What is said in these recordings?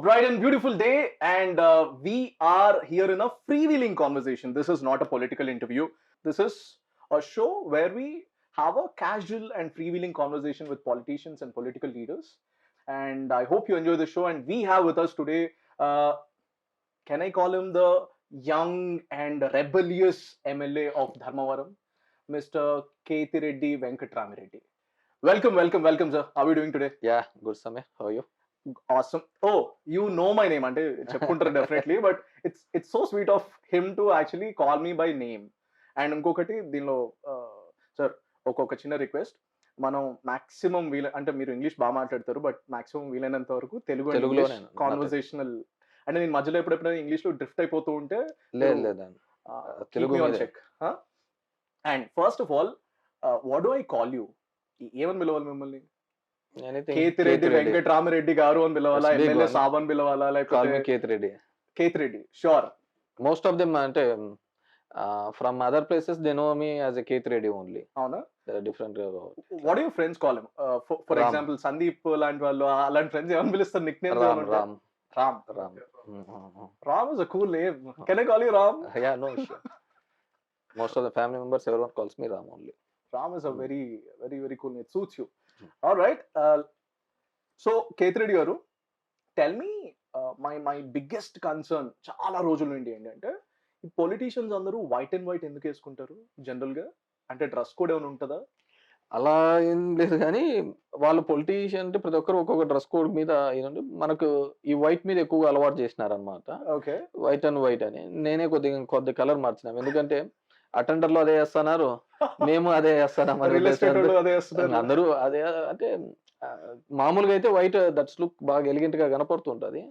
bright and beautiful day, and we are here in a freewheeling conversation. This is not a political interview. This is a show where we have a casual and freewheeling conversation with politicians and political leaders. And I hope you enjoy the show. And we have with us today, can I call him the young and rebellious MLA of Dharmavaram, Mr. Kethi Reddy Venkatramireddy. Welcome, sir. How are you doing today? Yeah, good Samir. How are you? Awesome. Oh, you know my name, అంటే చెప్పుకుంటారు definitely but it's so sweet of him to actually call me by name. And ఇంకొకటి దీనిలో sir ఒక్కొక్క చిన్న request, మనం maximum అంటే మీరు English బాగా మాట్లాడతారు బట్ మాక్సిమం వీలైనంత వరకు తెలుగులో కాన్వర్సేషనల్, అంటే నేను మధ్యలో ఎప్పుడెప్పుడైనా ఇంగ్లీష్ లో డ్రిఫ్ట్ అయిపోతూ ఉంటే Telugu check. And first of all, what do I call you? ఏమని పిలవాలి మిమ్మల్ని? కేతిరెడ్డి వెంకటరామిరెడ్డి గారు అని పిలవాలా, ఎమ్మెల్యే సాబ్ అని పిలవాలా, లేకపోతే Kethireddy? Sure. Most of them అంటే from other places they know me as a Kethireddy only. అవునా? Different. What do your friends call him? For example Sandeep లాంటి వాళ్ళు, అలాంటి ఫ్రెండ్స్ ఏమని పిలుస్తారు? Nicknames Ram. Ram. Ram is a cool name. Can I call you Ram? Yeah, no issue. Most of the family members everyone calls me Ram only. Ram is a very cool name. It suits you. All right. So Kethireddy garu, tell me, my biggest concern చాలా రోజుల నుండి ఏంటంటే, ఈ politicians అందరూ white and white ఎందుకు వేసుకుంటారు general గా? అంటే డ్రెస్ కోడ్ ఏమైనా ఉంటుందా? అలా ఏం లేదు, కానీ వాళ్ళు పొలిటీషియన్ అంటే ప్రతి ఒక్కరు ఒక్కొక్క డ్రెస్ కోడ్ మీద ఏంటంటే మనకు ఈ వైట్ మీద ఎక్కువగా అలవాటు చేసినారనమాట. ఓకే, వైట్ అండ్ వైట్ అని. నేనే కొద్ది కలర్ మార్చినాం, ఎందుకంటే అటెండర్ లో అదే వేస్తున్నారు, మేము అదే వేస్తున్నాం. అందరూ అదే. అంటే మామూలుగా అయితే వైట్ దట్స్ లుక్ బాగా ఎలిగెంట్ గా కనపడుతుంటది,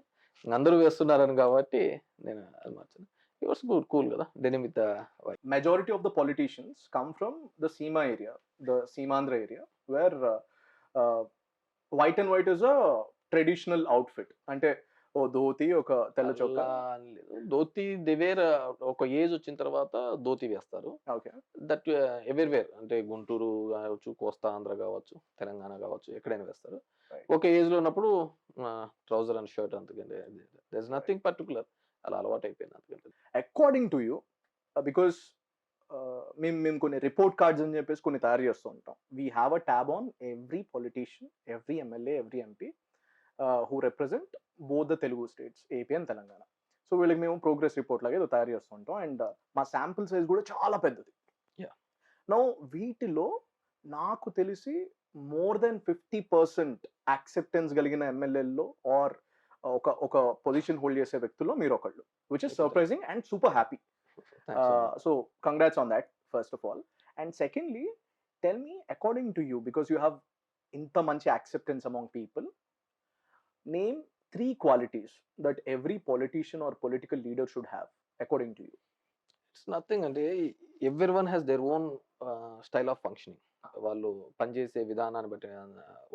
అందరూ వేస్తున్నారని కాబట్టి నేను అది మార్చాను. ఇట్స్ గుడ్, కూల్ కదా, denim with white. Majority of the politicians come from the Seema area, the Seemandra area, where white and white is a traditional outfit. అంటే ఓ ధోతి, ఒక తెల్ల చొక్కా. ధోతి దేవేర్ ఒక ఏజ్ వచ్చిన తర్వాత ధోతి వేస్తారు. ఓకే, దట్ ఎవ్రీవేర్, అంటే గుంటూరు కావచ్చు, కోస్తా ఆంధ్ర కావచ్చు, తెలంగాణ కావచ్చు, ఎక్కడైనా వేస్తారు. ఒక ఏజ్ లో ఉన్నప్పుడు ట్రౌజర్ అండ్ షర్ట్, అంతకంటే దేర్ ఇస్ నథింగ్ పర్టికులర్, అలా అలవాటు అయిపోయింది. అంతకంటే అకార్డింగ్ టు యూ, బికాస్ మేము కొన్ని రిపోర్ట్ కార్డ్స్ అని చెప్పేసి కొన్ని తయారు చేస్తూ ఉంటాం. We have a tab on every politician, every MLA, every MP who represent both the Telugu states, AP and Telangana. So వీళ్ళకి మేము ప్రోగ్రెస్ రిపోర్ట్ లాగా ఏదో తయారు చేస్తుంటాం, అండ్ మా శాంపుల్ సైజ్ కూడా చాలా పెద్దది. నౌ వీటిలో నాకు తెలిసి మోర్ దెన్ 50% యాక్సెప్టెన్స్ కలిగిన ఎమ్మెల్యేల్లో ఆర్ ఒక పొజిషన్ హోల్డ్ చేసే వ్యక్తుల్లో మీరు ఒకళ్ళు, which is surprising and super happy. So congrats on that first of all. And secondly, tell me, according to you, because you have ఇంత మంచి acceptance among people, name 3 qualities that every politician or political leader should have according to you. It's nothing, అంటే everyone has their own style of functioning. వాళ్ళు పనిచేసే విధానాన్ని బట్టి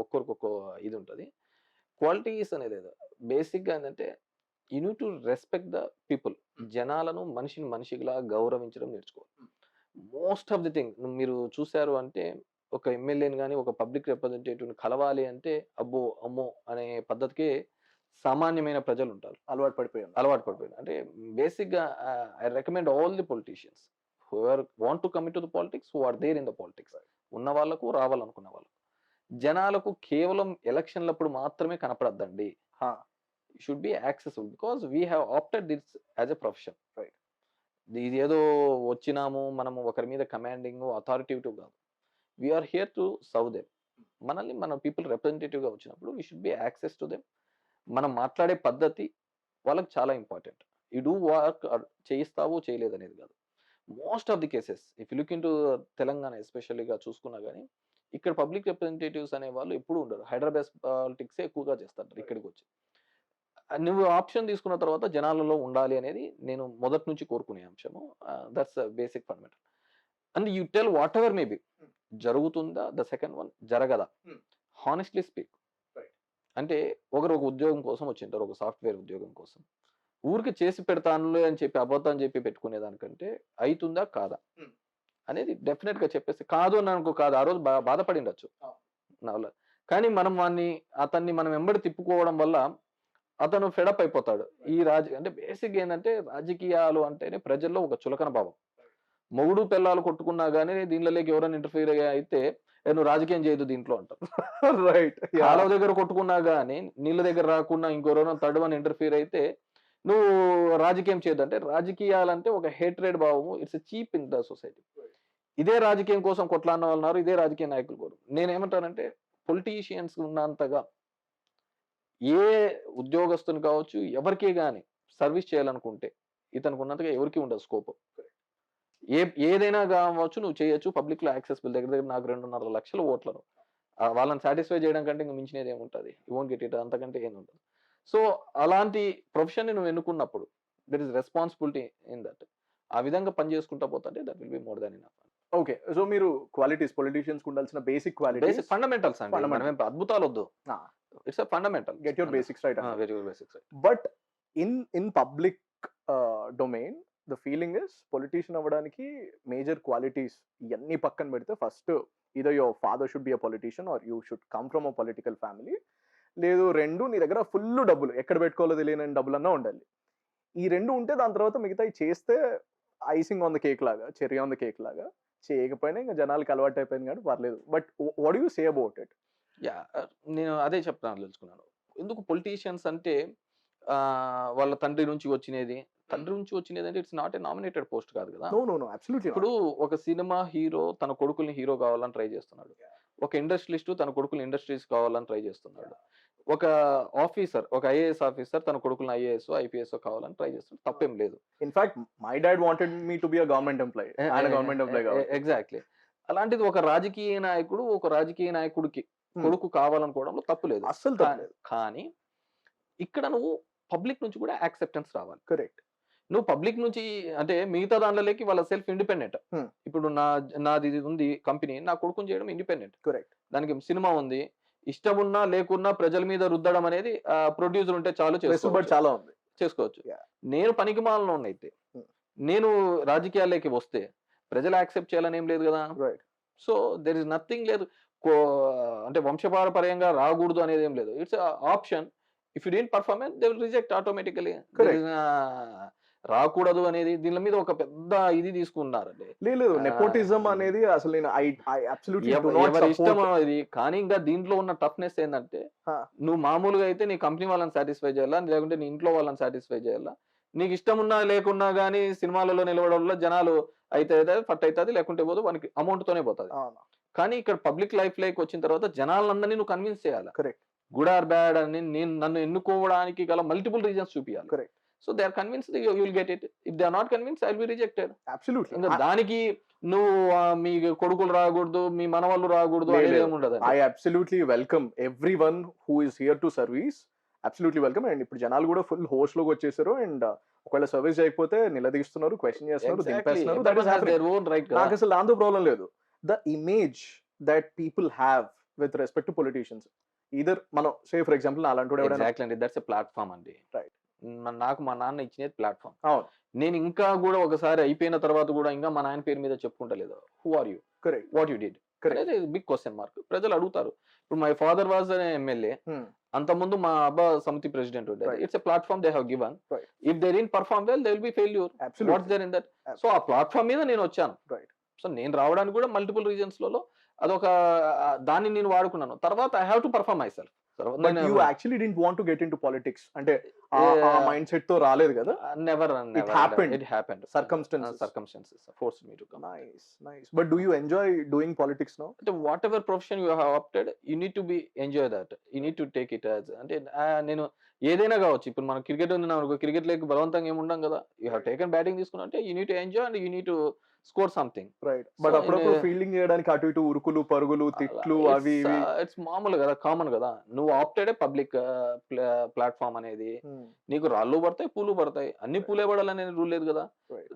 ఒక్కొక్క ఇది ఉంటుంది. క్వాలిటీస్ అనేది బేసిక్గా ఏంటంటే you need to respect the people. జనాలను మనిషిలా గౌరవించడం నేర్చుకోవాలి. మోస్ట్ ఆఫ్ ది థింగ్ మీరు చూసారు అంటే, ఒక ఎమ్మెల్యేని కానీ ఒక పబ్లిక్ రిప్రజెంటేటివ్ని కలవాలి అంటే అబ్బో అమ్మో అనే పద్ధతికి సామాన్యమైన ప్రజలు ఉంటారు, అలవాటు పడిపోయారు. అంటే బేసిక్గా I recommend all the politicians who are want to commit to the politics, who are there in the politics, ఉన్న వాళ్ళకు, రావాలనుకున్న వాళ్ళకు, జనాలకు కేవలం ఎలక్షన్లప్పుడు మాత్రమే కనపడద్దండి. Should be accessible, because we have opted this as a profession. ఇది ఏదో వచ్చినాము మనము ఒకరి మీద కమాండింగ్ అథారిటేటివ్ కాదు. We are here to serve them. మనల్ని మన పీపుల్ రిప్రజెంటేటివ్గా వచ్చినప్పుడు we should be access to them. మనం మాట్లాడే పద్ధతి వాళ్ళకి చాలా ఇంపార్టెంట్. యూ డూ వర్క్, చేయిస్తావు చేయలేదు అనేది కాదు. Most of the cases if you look in to Telangana ఎస్పెషల్లీగా చూసుకున్నా కానీ, ఇక్కడ పబ్లిక్ రిప్రజెంటేటివ్స్ అనే వాళ్ళు ఎప్పుడు ఉండరు. హైదరాబాద్ పాలిటిక్సే ఎక్కువగా చేస్తారు ఇక్కడికి వచ్చి. నువ్వు ఆప్షన్ తీసుకున్న తర్వాత జనాలలో ఉండాలి అనేది నేను మొదటి నుంచి కోరుకునే అంశము. That's basic fundamental. And you tell whatever may be, జరుగుతుందా, ద సెకండ్ వన్ జరగదా, హానెస్ట్లీ స్పీక్. అంటే ఒకరు ఒక ఉద్యోగం కోసం వచ్చింటారు, ఒక సాఫ్ట్వేర్ ఉద్యోగం కోసం, ఊరికి చేసి పెడతానులే అని చెప్పి అబద్ధం అని చెప్పి పెట్టుకునే దానికంటే అవుతుందా కాదా అనేది డెఫినెట్ గా చెప్పేసి, కాదు అని అనుకో, కాదు, ఆ రోజు బాధపడి ఉండొచ్చు నా వల్ల, కానీ మనం అతన్ని మనం వెంబడి తిప్పుకోవడం వల్ల అతను ఫెడప్ అయిపోతాడు. ఈ అంటే బేసిక్ ఏందంటే రాజకీయాలు అంటేనే ప్రజల్లో ఒక చులకన భావం. మొగుడు పెళ్ళాలు కొట్టుకున్నా గాని దీనిలోకి ఎవరైనా ఇంటర్ఫియర్ అయితే నువ్వు రాజకీయం చేయొద్దు దీంట్లో అంటారు. రైట్. కాలువ దగ్గర కొట్టుకున్నా గాని నీళ్ళ దగ్గర రాకుండా ఇంకెవరైనా థర్డ్ వన్ ఇంటర్ఫియర్ అయితే నువ్వు రాజకీయం చేయొద్దు. అంటే రాజకీయాలంటే ఒక హేట్రేడ్ భావము. It's cheap in the society. ఇదే రాజకీయం కోసం కొట్లాడిన వాళ్ళు ఉన్నారు. ఇదే రాజకీయ నాయకులు కూడా. నేనేమంటానంటే పొలిటీషియన్స్ ఉన్నంతగా ఏ ఉద్యోగస్తుని కావచ్చు, ఎవరికీ గాని సర్విస్ చేయాలనుకుంటే ఇతనికి ఉన్నంతగా ఎవరికీ ఉండదు స్కోప్. ఏదైనా కావచ్చు నువ్వు చేయొచ్చు. పబ్లిక్‌లో యాక్సెసిబుల్ దగ్గర దగ్గర నాకు 2.5 లక్షల ఓట్లను. వాళ్ళని సాటిస్ఫై చేయడం కంటే ఇంక మించినది ఏముంటది? యూ వోంట్ గెట్ ఇట్ అంతకంటే ఏమి ఉండదు. సో, అలాంటి ప్రొఫెషన్‌ని నువ్వు ఎన్నుకున్నప్పుడు there is responsibility in that. ఆ విధంగా పని చేసుకుంటా పోతుంటే that will be more than enough. Okay. So, మీరు పొలిటీషియన్స్‌కి ఉండాల్సిన బేసిక్ క్వాలిటీస్ బేసిక్ ఫండమెంటల్స్ అండి. ఫండమెంటల్. మనమేం అద్భుతాలొద్దు. ఆ! It's a fundamental. Get your basics right. Very good basics right. But in public domain the feeling is politician అవ్వడానికి major qualities ఇయన్నీ పక్కన పెడితే first either your father should be a politician or you should come from a political family. లేదు 2 నీ దగ్గర full డబ్బులు ఎక్కడ పెట్టుకోవాలో తెలియని డబ్బులన్నా ఉండాలి. ఈ 2 ఉంటే దాని తర్వాత మిగతాయి చేస్తే ఐసింగ్ ఆన్ ద కేక్ లాగా, చెర్రీ ఆన్ ద కేక్ లాగా. చేయకపోయినా ఇంక జనాలకి అలవాటు అయిపోయింది కాబట్టి పర్లేదు. But what do you say about it? నేను అదే తెలుసుకున్నాను. ఎందుకు పొలిటీషియన్స్ అంటే వాళ్ళ తండ్రి నుంచి వచ్చినది. తండ్రి నుంచి వచ్చినదంటే it's not a nominated post కాదు కదా! నో. అబ్సల్యూట్లీ ఇప్పుడు ఒక సినిమా హీరో తన కొడుకుల్ని హీరో కావాలని ట్రై చేస్తున్నాడు. ఒక ఇండస్ట్రియలిస్ట్ తన కొడుకుల్ని ఇండస్ట్రీస్ కావాలని ట్రై చేస్తున్నాడు. ఒక ఆఫీసర్, ఒక ఐఏఎస్ ఆఫీసర్ తన కొడుకుల్ని ఐఏఎస్, ఐపీఎస్ కావాలని ట్రై చేస్తున్నాడు. తప్పేం లేదు. In fact my dad wanted me to be a government employee. ఆయన గవర్నమెంట్ ఎంప్లాయీ కాబట్టి. ఎగ్జాక్ట్‌లీ. అలాంటిది ఒక రాజకీయ నాయకుడు, ఒక రాజకీయ నాయకుడికి కొడుకు కావాలనుకోవడంలో తప్పు లేదు. అస్సలు తప్పు లేదు. కానీ ఇక్కడ నువ్వు పబ్లిక్ నుంచి కూడా యాక్సెప్టెన్స్ రావాలి. కరెక్ట్. నువ్వు పబ్లిక్ నుంచి అంటే మిగతా దాంట్లోకి వాళ్ళ సెల్ఫ్ ఇండిపెండెంట్. ఇప్పుడు నాది ఇది ఉంది కంపెనీ, నా కొడుకుని చేయడం ఇండిపెండెంట్. కరెక్ట్. దానికి సినిమా ఉంది. ఇష్టం ఉన్నా లేకున్నా ప్రజల మీద రుద్దడం అనేది ప్రొడ్యూసర్ ఉంటే చాలు వెసులుబాటు చాలా ఉంది. చేసుకోవచ్చు. నేను పనికిమాలినోడినైతే నేను రాజకీయాల్లోకి వస్తే ప్రజలు యాక్సెప్ట్ చేయాలని ఏం లేదు కదా. Right. So there is nothing లేదు. అంటే వంశపారపర్యంగా రాకూడదు అనేది ఏం లేదు. It's option. If you didn't perform they will reject automatically. రాకూడదు అనేది దీని మీద ఒక పెద్ద ఇది తీసుకున్నారండి. లేదు నెపోటిజం అనేది అసలు నేను ఐ అబ్సల్యూట్లీ డు నాట్ ఎవరి ఇష్టం సపోర్ట్. ఇది. కానీ ఇంకా దీంట్లో ఉన్న టఫ్నెస్ ఏంటంటే నువ్వు మామూలుగా అయితే నీ కంపెనీ వాళ్ళని సాటిస్ఫై చేయాలా, లేకుంటే నీ ఇంట్లో వాళ్ళని సాటిస్ఫై చేయాలా. నీకు ఇష్టం ఉన్నా లేకున్నా గానీ సినిమాలలో నిలవడం వల్ల జనాలు అయితే ఫట్ అవుతుంది, లేకుంటే పోదు వానికి అమౌంట్ తోనే పోతుంది. కానీ ఇక్కడ పబ్లిక్ లైఫ్ లోకి వచ్చిన తర్వాత జనాలందరినీ నువ్వు కన్విన్స్ చేయాలి. కరెక్ట్. గుడ్ ఆర్ బ్యాడ్ అని నన్ను ఎన్నుకోవడానికి గల మల్టిపుల్ రీజన్స్ చూపించాలి. Correct. So they are convinced you will get it. If they are not convinced I will be rejected. Absolutely. ఇంకా దానికి నువ్వు మీ కొడుకులు రాకూడదు, మీ మనవాళ్ళు రాకూడదు అనేది ఏమి ఉండదు. I absolutely welcome everyone who is here to service. Absolutely welcome. And ఇప్పుడు జనాలు కూడా ఫుల్ హోస్ట్ లోకి వచ్చేసారు. అండ్ ఒకవేళ సర్వీస్ చేయకపోతే నిలదీస్తున్నారు, క్వశ్చన్ చేస్తున్నారు, దింపేస్తున్నారు. That is happening. నాకు అసలు దాంతో ప్రాబ్లం లేదు. The image that people have with respect to politicians, either మనం సే ఫర్ ఎగ్జాంపుల్ అలాంటి ఎగ్జాక్ట్లీ దట్స్ ఎ ప్లాట్ఫామ్ అండి. రైట్. నాకు మా నాన్న ఇచ్చినది ప్లాట్ఫామ్. అవును. నేను ఇంకా కూడా ఒకసారి అయిపోయిన తర్వాత కూడా ఇంకా మా నాయన పేరు మీద చెప్పుకుంటలేదు. Who are you, correct, what you did అనేది బిగ్ క్వశ్చన్ మార్క్. ప్రజలు అడుగుతారు. ఇప్పుడు my father was an MLA. అంత ముందు మా అబ్బా సమితి ప్రెసిడెంట్ ఉండేది. It's a platform they have given. If they didn't perform well they will be failure. What's there in that? So ఆ ప్లాట్ఫామ్ మీద నేను వచ్చాను. రైట్. సో నేను రావడానికి కూడా మల్టిపుల్ రీజన్స్ లలో అదొక దాన్ని నేను వాడుకున్నాను. తర్వాత I have to perform my self. But you actually didn't want to get into politics. అంటే ఆ మైండ్ సెట్ తో రాలేదు కదా. Never. It happened. It happened. Circumstances forced me to come. Nice. But do you enjoy doing politics now? Whatever profession you have opted, you need to be enjoy that. You need to take it as అంటే నేను ఏదైనా కావచ్చు. ఇప్పుడు మనం cricket ఉంది అనుకో, cricket లేక బలవంతంగా ఏమి ఉండం కదా. యూ హావ్ టేకెన్ బ్యాటింగ్ తీసుకున్నా అంటే you need to enjoy and you need to score something. Right. But అప్పుడప్పుడు ఫీల్డింగ్ చేయడానికి అటు ఇటు ఉరుకులు పరుగులు తిట్లు అవి ఇవి ఇట్స్ మామూలు కదా, కామన్ కదా. నువ్వు ఆప్టెడ్ పబ్లిక్ ప్లాట్ఫామ్ అనేది. నీకు రాళ్ళు పడతాయి, పూలు పడతాయి. అన్ని పూలే పడాలనే రూల్ లేదు కదా.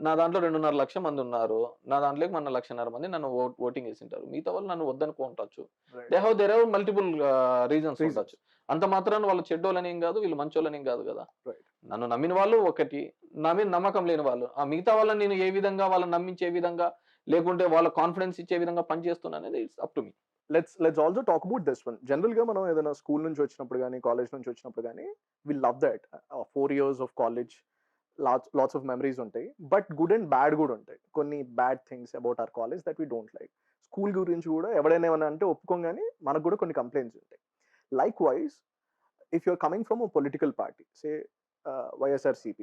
నా దాంట్లో 2.5 లక్షల మంది ఉన్నారు. నా దాంట్లోకి మన 1.5 మంది నన్ను ఓటింగ్ వేసింటారు. మిగతా వాళ్ళు నన్ను వద్దనుకుంటచ్చు. దేర్ ఆర్ మల్టిపుల్ రీజన్స్ ఉండొచ్చు. అంత మాత్రాన వాళ్ళు చెడ్డోళ్ళని ఏం కాదు, వీళ్ళు మంచోళ్ళని ఏం కాదు కదా. నన్ను నమ్మిన వాళ్ళు ఒకటి, నా మీద నమ్మకం లేని వాళ్ళు. ఆ మిగతా వాళ్ళని నేను ఏ విధంగా వాళ్ళని నమ్మించే విధంగా లేకుంటే వాళ్ళ కాన్ఫిడెన్స్ ఇచ్చే విధంగా పనిచేస్తున్నా అనేది it's up to me. Let's also talk about this one. General గా మనం ఏదైనా స్కూల్ నుంచి వచ్చినప్పుడు కానీ కాలేజ్ నుంచి వచ్చినప్పుడు కానీ we love that 4 years of college, lots of memories ఉంటాయి. బట్ గుడ్ అండ్ బ్యాడ్ కూడా ఉంటాయి. కొన్ని bad things about our college that we don't like. School గురించి కూడా ఎవడైనా ఏమన్నా అంటే ఒప్పుకోగానే మనకు కూడా కొన్ని కంప్లైంట్స్ ఉంటాయి. Like wise, if you're coming from a political party, say YSRCP,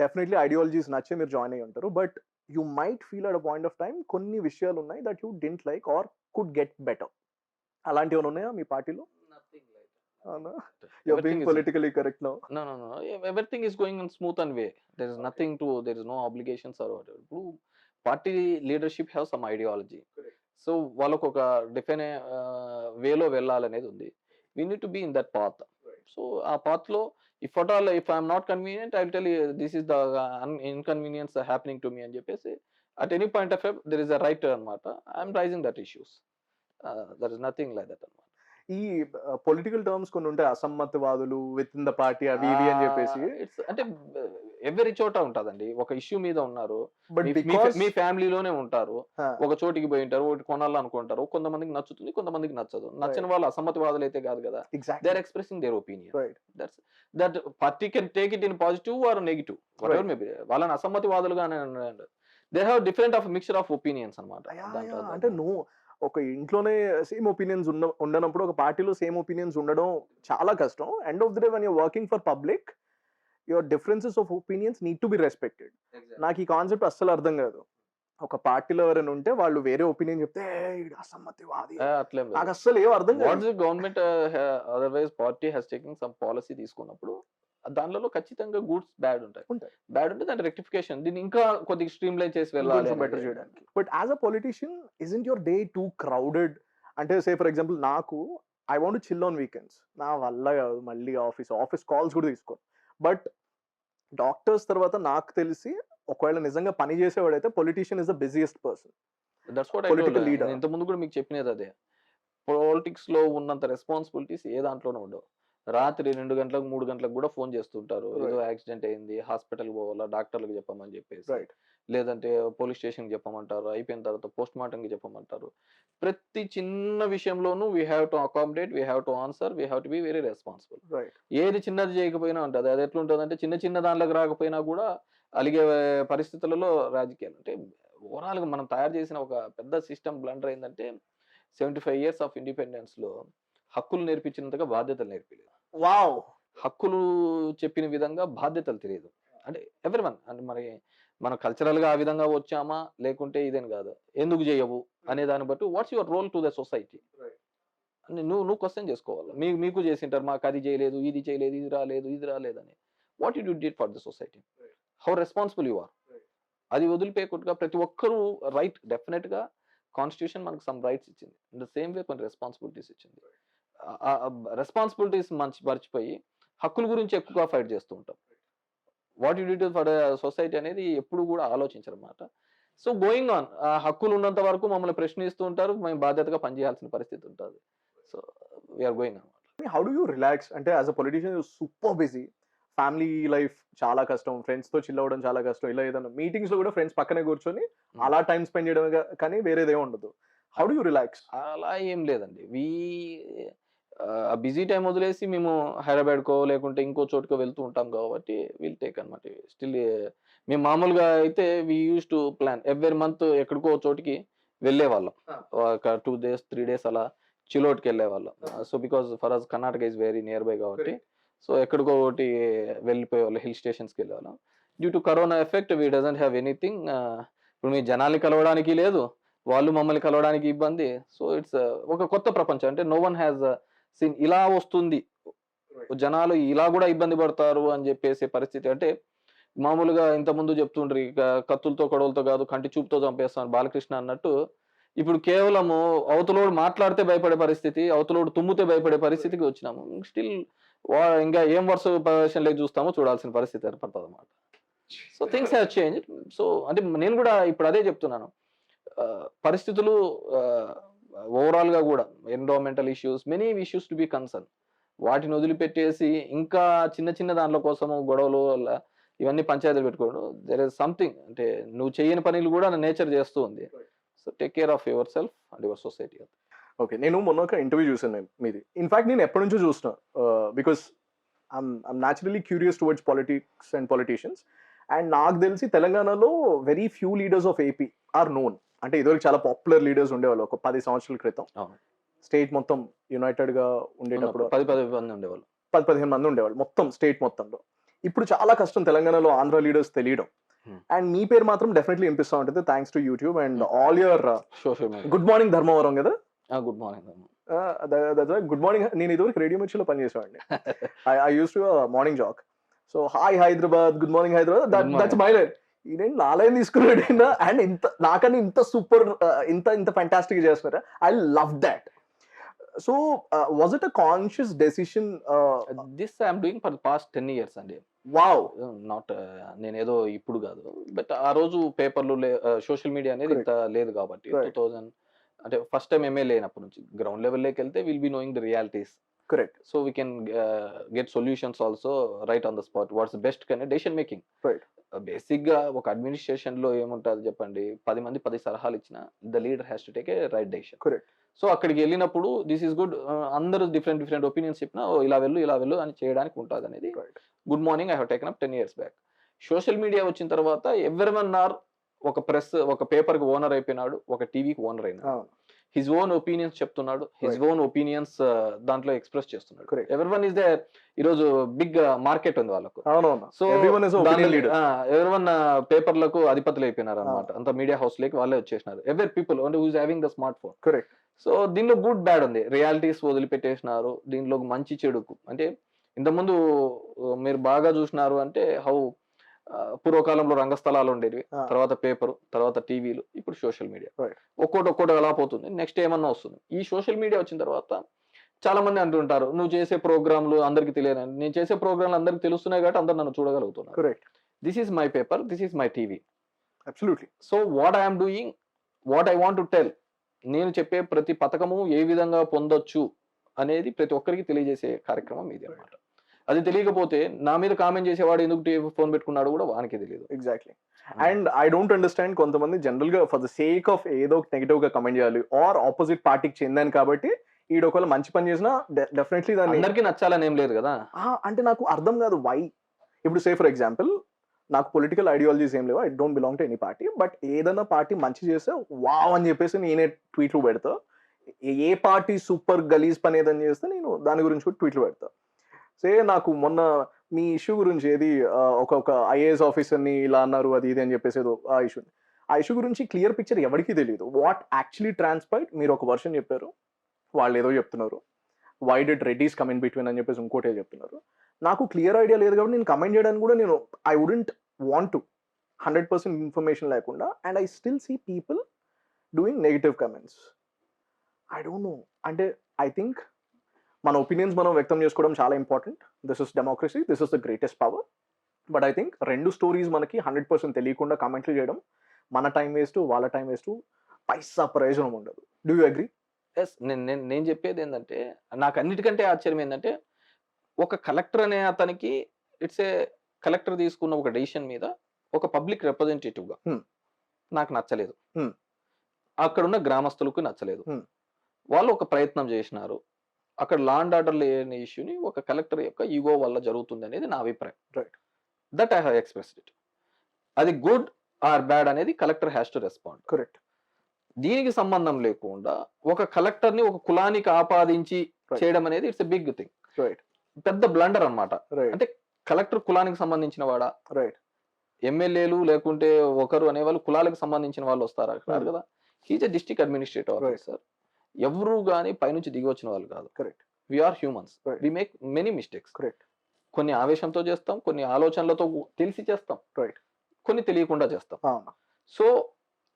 definitely ideologies నచ్చే మీరు జాయిన్ అయ్యి ఉంటారు. But you might feel at a point of time కొన్ని విషయాలు ఉన్నాయి that you didn't like are could get better. అలాంటివి ఏమైనా ఉన్నాయా మీ పార్టీలో? అవునా? You're Everything being is politically correct now. no. Everything is going on smooth and way. There is nothing to. There is no obligations or whatever. ఇప్పుడు party leadership have some ideology. Correct. So వాళ్ళకు ఒక define వేలో వెళ్ళాలనేది ఉంది. We need to be in that path. Right. So ఆ path లో if at all if I'm not convenient I will tell this is the inconvenience happening to me అని చెప్పేసి at any point of there is a right అనమాట. I'm raising that issues. There is nothing like that అనమాట. ఈ political terms కొన్ని ఉంటాయి, అసమ్మతివాదులు with in the party అవి ఇవి అని చెప్పేసి. ఇట్స్ అంటే ఎవరి చోట ఉంటదండి. ఒక ఇష్యూ మీద ఉన్నారు, బట్ మీ బికాస్ మీ ఫ్యామిలీలోనే ఉంటారు, ఒక చోటికి పోయి ఉంటారు, ఒకటి కొనాలనుకుంటారు, కొంతమందికి నచ్చుతుంది, కొంతమందికి నచ్చదు. నచ్చిన వాళ్ళు అసమ్మతివాదులు అయితే కాదు కదా. They exactly are expressing their opinion. Right. That party can take it in positive or negative, whatever maybe. వాళ్ళని అసమ్మతివాదులుగానే they have different of mixture of opinions అనమాట. అంటే ఒక ఇంట్లోనే సేమ్ ఒపీనియన్స్ ఉండనప్పుడు ఒక పార్టీలో సేమ్ ఒపీనియన్స్ ఉండడం చాలా కష్టం. End of the day when you're working for public, your differences of opinions need to be respected. నాకు ఈ కాన్సెప్ట్ అస్సలు అర్థం కాదు. ఒక పార్టీలో ఎవరైనా ఉంటే వాళ్ళు వేరే ఒపీనియన్ చెప్తే ఈడు అసమ్మతివాది, అట్లేం నాకు అస్సలు ఏం అర్థం కాదు. What government otherwise party has taking some policy తీసుకున్నప్పుడు దానిలో ఖచ్చితంగా గుడ్స్ బ్యాడ్ ఉంటాయి. బ్యాడ్ ఉంటే దాని రెక్టిఫికేషన్, దీన్ని ఇంకా కొద్దిగా స్ట్రీమ్ లైన్ చేసి వెళ్ళాలి, బెటర్ చేయడానికి. But as a politician isn't your day two crowded? అంటే సే ఫర్ ఎగ్జాంపుల్ నాకు I want to chill on weekends, నా వల్ల కాదు మళ్ళీ ఆఫీస్ కాల్స్ కూడా తీసుకోను. బట్ డాక్టర్స్ తర్వాత నాకు తెలిసి ఒకవేళ నిజంగా పని చేసేవాడైతే politician is the busiest person. That's what Political leader. ఇంత ముందు కూడా మీకు చెప్పినది అదే. పాలిటిక్స్ లో ఉన్నంత రెస్పాన్సిబిలిటీస్ ఏ దాంట్లోనూ ఉండవు. రాత్రి 2 గంటలకు 3 గంటలకు కూడా ఫోన్ చేస్తుంటారు. ఏదో యాక్సిడెంట్ అయింది, హాస్పిటల్ పోవాలా, డాక్టర్లకు చెప్పమని చెప్పేసి, రైట్. లేదంటే పోలీస్ స్టేషన్ కి చెప్పమంటారు, అయిపోయిన తర్వాత పోస్ట్ మార్టం కి చెప్పమంటారు. ప్రతి చిన్న విషయంలోనూ we have to accommodate, we have to answer, we have to be very responsible. Right. ఏది చిన్నది చేయకపోయినా ఉంటుంది. అది ఎట్లుంటుంది అంటే చిన్న దాంట్లోకి రాకపోయినా కూడా అలిగే పరిస్థితులలో రాజకీయాలు అంటే ఓవరాల్ గా మనం తయారు చేసిన ఒక పెద్ద సిస్టమ్ బ్లండర్ ఏంటంటే 75 years ఆఫ్ ఇండిపెండెన్స్ లో హక్కులు నేర్పించినంతగా బాధ్యతలు నేర్పలేదు. వావ్. హక్కులు చెప్పిన విధంగా బాధ్యతలు తెలియదు. అంటే ఎవరివన్ అంటే మరి మనం కల్చరల్ గా ఆ విధంగా వచ్చామా, లేకుంటే ఇదేం కాదు, ఎందుకు చేయవు అనే దాన్ని బట్టి what's your role to the society అని నువ్వు క్వశ్చన్ చేసుకోవాలి. మీకు చేసింటారు, మాకు అది చేయలేదు, ఇది చేయలేదు, ఇది రాలేదు అని. What you did for the society, how responsible you are. అది వదిలిపోయకుండా ప్రతి ఒక్కరూ రైట్, డెఫినెట్ గా కాన్స్టిట్యూషన్ మనకు సమ్ రైట్స్ ఇచ్చింది, ఇన్ ద సేమ్ వే కొన్ని రెస్పాన్సిబిలిటీస్ ఇచ్చింది. రెస్పాన్సిబిలిటీస్ మర్చిపోయి హక్కుల గురించి ఎక్కువగా ఫైట్ చేస్తూ ఉంటాం. What you did for society అనేది ఎప్పుడు కూడా ఆలోచించరన్నమాట. సో గోయింగ్ ఆన్, హక్కులు ఉన్నంత వరకు మమ్మల్ని ప్రశ్నిస్తూ ఉంటారు, మేము బాధ్యతగా పనిచేయాల్సిన పరిస్థితి ఉంటుంది. So we are going on. How do you relax? అంటే as a politician you super busy, family life చాలా కష్టం, ఫ్రెండ్స్ తో చిల్ అవ్వడం చాలా కష్టం. ఇలా ఏదైనా మీటింగ్స్ లో కూడా ఫ్రెండ్స్ పక్కనే కూర్చొని అలా టైం స్పెండ్ చేయడం కానీ వేరేదే ఉండదు. How do you relax? అలా ఏం లేదండి. ఆ బిజీ టైం వదిలేసి మేము హైదరాబాద్కో లేకుంటే ఇంకో చోటుకో వెళ్తూ ఉంటాం కాబట్టి విల్ టేక్ అనమాట. స్టిల్ మేము మామూలుగా అయితే we use to plan every month ఎక్కడికో చోటికి వెళ్ళే వాళ్ళం. ఒక 2 days 3 days అలా చిలోట్కి వెళ్ళే వాళ్ళం. So because for us Karnataka is very near by కాబట్టి సో ఎక్కడికో ఒకటి వెళ్ళిపోయే వాళ్ళు, హిల్ స్టేషన్స్కి వెళ్ళే వాళ్ళం. Due to corona effect we doesn't have anything. ఇప్పుడు మీ జనాల్ని కలవడానికి లేదు, వాళ్ళు మమ్మల్ని కలవడానికి ఇబ్బంది. సో ఇట్స్ ఒక కొత్త ప్రపంచం. అంటే నో వన్ హ్యాస్ సీన్ ఇలా వస్తుంది, జనాలు ఇలా కూడా ఇబ్బంది పడతారు అని చెప్పేసే పరిస్థితి. అంటే మామూలుగా ఇంత ముందు చెప్తుండ్రి కత్తులతో కొడవలతో కాదు కంటి చూపుతో చంపేస్తాను బాలకృష్ణ అన్నట్టు, ఇప్పుడు కేవలము అవతలోడు మాట్లాడితే భయపడే పరిస్థితి, అవతలోడు తుమ్మితే భయపడే పరిస్థితికి వచ్చినాము. స్టిల్ ఇంకా ఏం వర్షం లేక చూస్తామో చూడాల్సిన పరిస్థితి ఏర్పడుతుంది అన్నమాట. So things have change. So అంటే నేను కూడా ఇప్పుడు అదే చెప్తున్నాను, పరిస్థితులు ఓవరాల్ గా కూడా environmental issues, many issues to be concern, వాటిని వదిలిపెట్టేసి ఇంకా చిన్న దాంట్లో కోసము గొడవలు వల్ల ఇవన్నీ పంచాయతీలు పెట్టుకోవడం. దెర్ ఇస్ సంథింగ్ అంటే నువ్వు చేయని పనులు కూడా నేచర్ చేస్తూ ఉంది. So take care of your self and your society. Okay. నేను మొన్న ఒక ఇంటర్వ్యూ చూసాను మీది. ఇన్‌ఫాక్ట్ నేను ఎప్పటి నుంచో చూస్తున్నా. Because I'm naturally curious towards politics and politicians. And నాకు తెలిసి తెలంగాణలో very few leaders of AP are known. అంటే ఇదివరకు చాలా పాపులర్ లీడర్స్ ఉండేవాళ్ళు ఒక 10 సంవత్సరాల క్రితం. అవును. స్టేట్ మొత్తం యునైటెడ్‌గా ఉండేటప్పుడు 10 మంది ఉండేవాళ్ళు. 10, 15 మంది ఉండేవాళ్ళు మొత్తం స్టేట్ మొత్తంలో. ఇప్పుడు చాలా కష్టం తెలంగాణలో ఆంధ్ర లీడర్స్ తెలియడం. అండ్ మీ పేరు మాత్రం డెఫినెట్లీ వినిపిస్తా ఉంటుంది thanks to YouTube and all your social media. Good morning Dharmavaram కదా. Good morning. Good morning. నేను ఇదివరకు రేడియో మిర్చిలో పనిచేసేవాడిని. I use to morning jack. So hi Hyderabad, good morning Hyderabad, that's my line. ఈయన నా లైన్ తీసుకున్నాడు అండ్ ఇంత నాకని ఇంత సూపర్ ఇంత ఫ్యాంటాస్టిక్ చేస్తున్నారా. I love that. So was it a conscious decision? This I'm doing for the past 10 years అండి. Wow. Not నేనేదో ఇప్పుడు కాదు, బట్ ఆ రోజు పేపర్లు సోషల్ మీడియా అనేది ఇంత లేదు కాబట్టి 2000 అంటే ఫస్ట్ టైం ఎమ్మెల్యే అయినప్పటి నుంచి గ్రౌండ్ లెవెల్లోకి వెళ్తే will be knowing the realities. Correct. So we can get solutions also right on the spot. What's best కానీ డెసిషన్ మేకింగ్. రైట్. బేసిక్ గా ఒక అడ్మినిస్ట్రేషన్ లో ఏముంటుంది చెప్పండి, 10 మంది 10 సలహాలు ఇచ్చిన the leader has to take a right decision. Correct. So అక్కడికి వెళ్ళినప్పుడు దిస్ ఈస్ గుడ్, అందరూ డిఫరెంట్ ఒపీనియన్స్ చెప్పినా ఇలా వెళ్ళు అని చేయడానికి ఉంటుంది అనేది. Good morning I have taken up 10 years back. Social media వచ్చిన తర్వాత ఎవ్రీవన్ ఆర్ ఒక ప్రెస్, ఒక పేపర్ కి ఓనర్ అయిపోయినాడు, ఒక టీవీకి ఓనర్ అయినాడు. హిజ్ ఓన్ ఒపీనియన్స్ చెప్తున్నాడు, హిజ్ ఓన్ ఒపీనియన్స్ దాంట్లో ఎక్స్ప్రెస్ చేస్తున్నాడు. ఎవరివన్ ఇస్ దే ఈరోజు బిగ్ మార్కెట్ ఉంది వాళ్ళకు. సో ఎవరివన్ పేపర్లకు అధిపతులు అయిపోయినారు అనమాట. అంత మీడియా హౌస్ లేకి వాళ్ళే వచ్చేసినారు. ఎవరి పీపుల్ అంటే who's having the smart phone. Correct. So దీనిలో గుడ్ బ్యాడ్ ఉంది, రియాలిటీస్ వదిలిపెట్టేసినారు. దీనిలో మంచి చెడుకు అంటే ఇంతకుముందు మీరు బాగా చూసినారు అంటే హౌ పూర్వకాలంలో రంగస్థలాలు ఉండేవి, తర్వాత పేపర్, తర్వాత టీవీలు, ఇప్పుడు సోషల్ మీడియా. ఒక్కోటి ఎలా పోతుంది, నెక్స్ట్ ఏమన్నా వస్తుంది. ఈ సోషల్ మీడియా వచ్చిన తర్వాత చాలా మంది అంటుంటారు నువ్వు చేసే ప్రోగ్రాంలు అందరికి తెలియదు. నేను చేసే ప్రోగ్రాంలు అందరికి తెలుస్తున్నాయి కాబట్టి అందరు నన్ను చూడగలుగుతున్నారు. Correct. This is my paper, this is my TV. Absolutely. So what I'm doing, what I want to tell, నేను చెప్పే ప్రతి పథకము ఏ విధంగా పొందొచ్చు అనేది ప్రతి ఒక్కరికి తెలియజేసే కార్యక్రమం ఇది అన్నమాట. అది తెలియకపోతే నా మీద కామెంట్ చేసేవాడు ఎందుకు ఫోన్ పెట్టుకున్నాడు కూడా వానికి తెలియదు. Exactly. And I don't understand కొంతమంది జనరల్ గా ఫర్ ద సేక్ ఆఫ్ ఏదో నెగిటివ్ గా కమెంట్ చేయాలి ఆర్ ఆపోజిట్ పార్టీకి చెందాను కాబట్టి ఈడ ఒకవేళ మంచి పని చేసినా డెఫినెట్లీ దాన్ని అందరికీ నచ్చాలని ఏం లేదు కదా. అంటే నాకు అర్థం కాదు వై. ఇప్పుడు సే ఫర్ ఎగ్జాంపుల్ నాకు పొలిటికల్ ఐడియాలజీస్ ఏం లేవు, I don't belong to any party. But ఏదైనా పార్టీ మంచి చేస్తే వావ్ అని చెప్పేసి నేనే ట్వీట్లు పెడతా. ఏ పార్టీ సూపర్ గలీజ్ పని ఏదని చేస్తే నేను దాని గురించి కూడా ట్వీట్లు పెడతా. సే నాకు మొన్న మీ ఇష్యూ గురించి ఏది ఒక ఐఏఎస్ ఆఫీసర్ని ఇలా అన్నారు అది ఇది అని చెప్పేసి ఏదో ఆ ఇష్యూ గురించి క్లియర్ పిక్చర్ ఎవరికీ తెలియదు. వాట్ యాక్చువల్లీ ట్రాన్స్పైర్డ్, మీరు ఒక వర్షన్ చెప్పారు, వాళ్ళు ఏదో చెప్తున్నారు, why did Reddys come in between అని చెప్పేసి ఇంకోటే చెప్తున్నారు. నాకు క్లియర్ ఐడియా లేదు కాబట్టి నేను కమెంట్ చేయడానికి కూడా నేను I wouldn't want to 100% information లేకుండా. And I still see people doing negative comments. I don't know. అంటే ఐ థింక్ మన ఒపీనియన్స్ మనం వ్యక్తం చేసుకోవడం చాలా important. This is democracy, this is the greatest power. But I think 2 stories మనకి 100% తెలియకుండా కామెంట్లు చేయడం మన టైం వేస్ట్, వాళ్ళ టైం వేస్ట్, పైసా ప్రయోజనం ఉండదు. Do you agree? ఎస్. నేను చెప్పేది ఏంటంటే నాకు అన్నిటికంటే ఆశ్చర్యం ఏంటంటే ఒక కలెక్టర్ అనే అతనికి ఇట్స్ ఏ కలెక్టర్ తీసుకున్న ఒక డెసిషన్ మీద ఒక పబ్లిక్ రిప్రజెంటేటివ్ గా నాకు నచ్చలేదు, అక్కడున్న గ్రామస్తులకు నచ్చలేదు, వాళ్ళు ఒక ప్రయత్నం చేసినారు. అక్కడ లా అండ్ ఆర్డర్ లేని ఇష్యూని ఒక కలెక్టర్ యొక్క ఈగో వల్ల జరుగుతుంది అనేది నా అభిప్రాయం. Right. That I have expressed it. అది గుడ్ ఆర్ బ్యాడ్ అనేది collector has to respond. Correct. దీనికి సంబంధం లేకుండా ఒక కలెక్టర్ ని ఒక కులానికి ఆపాదించి చేయడం అనేది it's a big thing. Right. పెద్ద బ్లండర్ అన్నమాట. అంటే కలెక్టర్ కులానికి సంబంధించిన వాడా? రైట్. ఎమ్మెల్యేలు లేకుంటే ఒకరు అనేవాళ్ళు కులాలకు సంబంధించిన వాళ్ళు వస్తారా కదా. He's a district administrative officer. ఎవరు గానీ పైనుంచి దిగి వచ్చిన వాళ్ళు కాదు. Correct. We are humans, we make many mistakes. Correct. కొన్ని ఆవేశంతో చేస్తాం, కొన్ని ఆలోచనలతో తెలిసి చేస్తాం, రైట్, కొన్ని తెలియకుండా చేస్తాం. సో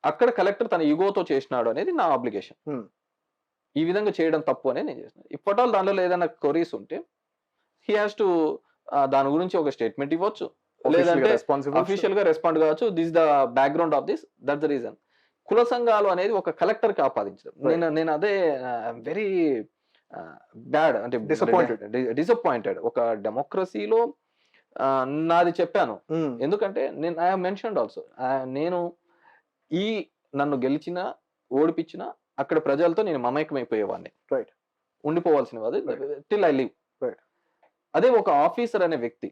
అక్కడ కలెక్టర్ తన ఈగోతో చేసినాడు అనేది నా అబ్లిగేషన్. ఈ విధంగా చేయడం తప్పు అనేది నేను చేసిన. ఇప్పటాలు దానిలో ఏదైనా క్వరీస్ ఉంటే హీ హాస్ టు దాని గురించి ఒక స్టేట్మెంట్ ఇవ్వచ్చు, లేదంటే అఫీషియల్ గా రెస్పాండ్ కావచ్చు. This the background of this, that's the reason. కుల సంఘాలు అనేది ఒక కలెక్టర్ కి ఆపాదించడం నేను అదే వెరీ బ్యాడ్, అంటే డిసప్పాయింటెడ్. ఒక డెమోక్రసీలో నాది చెప్పాను, ఎందుకంటే నేను ఐ హావ్ మెన్షన్డ్ ఆల్సో, నేను నన్ను గెలిచిన ఓడిపించినా అక్కడ ప్రజలతో నేను మమైకమైపోయేవాడిని, రైట్ ఉండిపోవాల్సిన వాడు టిల్ ఐ లివ్. రైట్ అదే ఒక ఆఫీసర్ అనే వ్యక్తి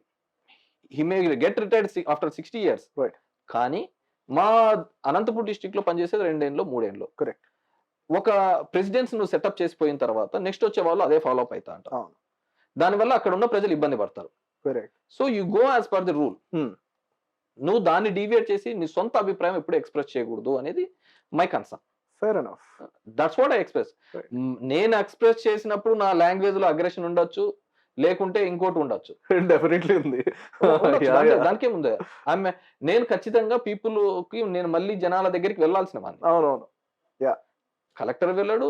he may get retired after 60 years, right కానీ మా అనంతపూర్ డిస్ట్రిక్ట్ లో పనిచేసేది 2 ఏళ్ళు 3 ఏళ్ళు. కరెక్ట్ ఒక ప్రెసిడెన్స్ నువ్వు సెటప్ చేసిపోయిన తర్వాత నెక్స్ట్ వచ్చే వాళ్ళు అదే ఫాలో అప్ అవుతా అంటారు. అవును దానివల్ల అక్కడ ఉన్న ప్రజలు ఇబ్బంది పడతారు. Correct so you go as per the rule. నువ్వు దాన్ని డీవియేట్ చేసి నీ సొంత అభిప్రాయం ఎప్పుడు ఎక్స్ప్రెస్ చేయకూడదు అనేది my concern. Fair enough. That's what I express. Right. నేను ఎక్స్ప్రెస్ చేసినప్పుడు నా లాంగ్వేజ్ లో అగ్రెషన్ ఉండొచ్చు, లేకుంటే ఇంకోటి ఉండొచ్చు. డెఫినెట్లీ ఉంది. దానికేముంది. ఆమె నేను ఖచ్చితంగా పీపుల్ కి నేను మళ్ళీ జనాల దగ్గరికి వెళ్ళాల్సిన వాడిని. అవునవును. కలెక్టర్ వెళ్ళాడు,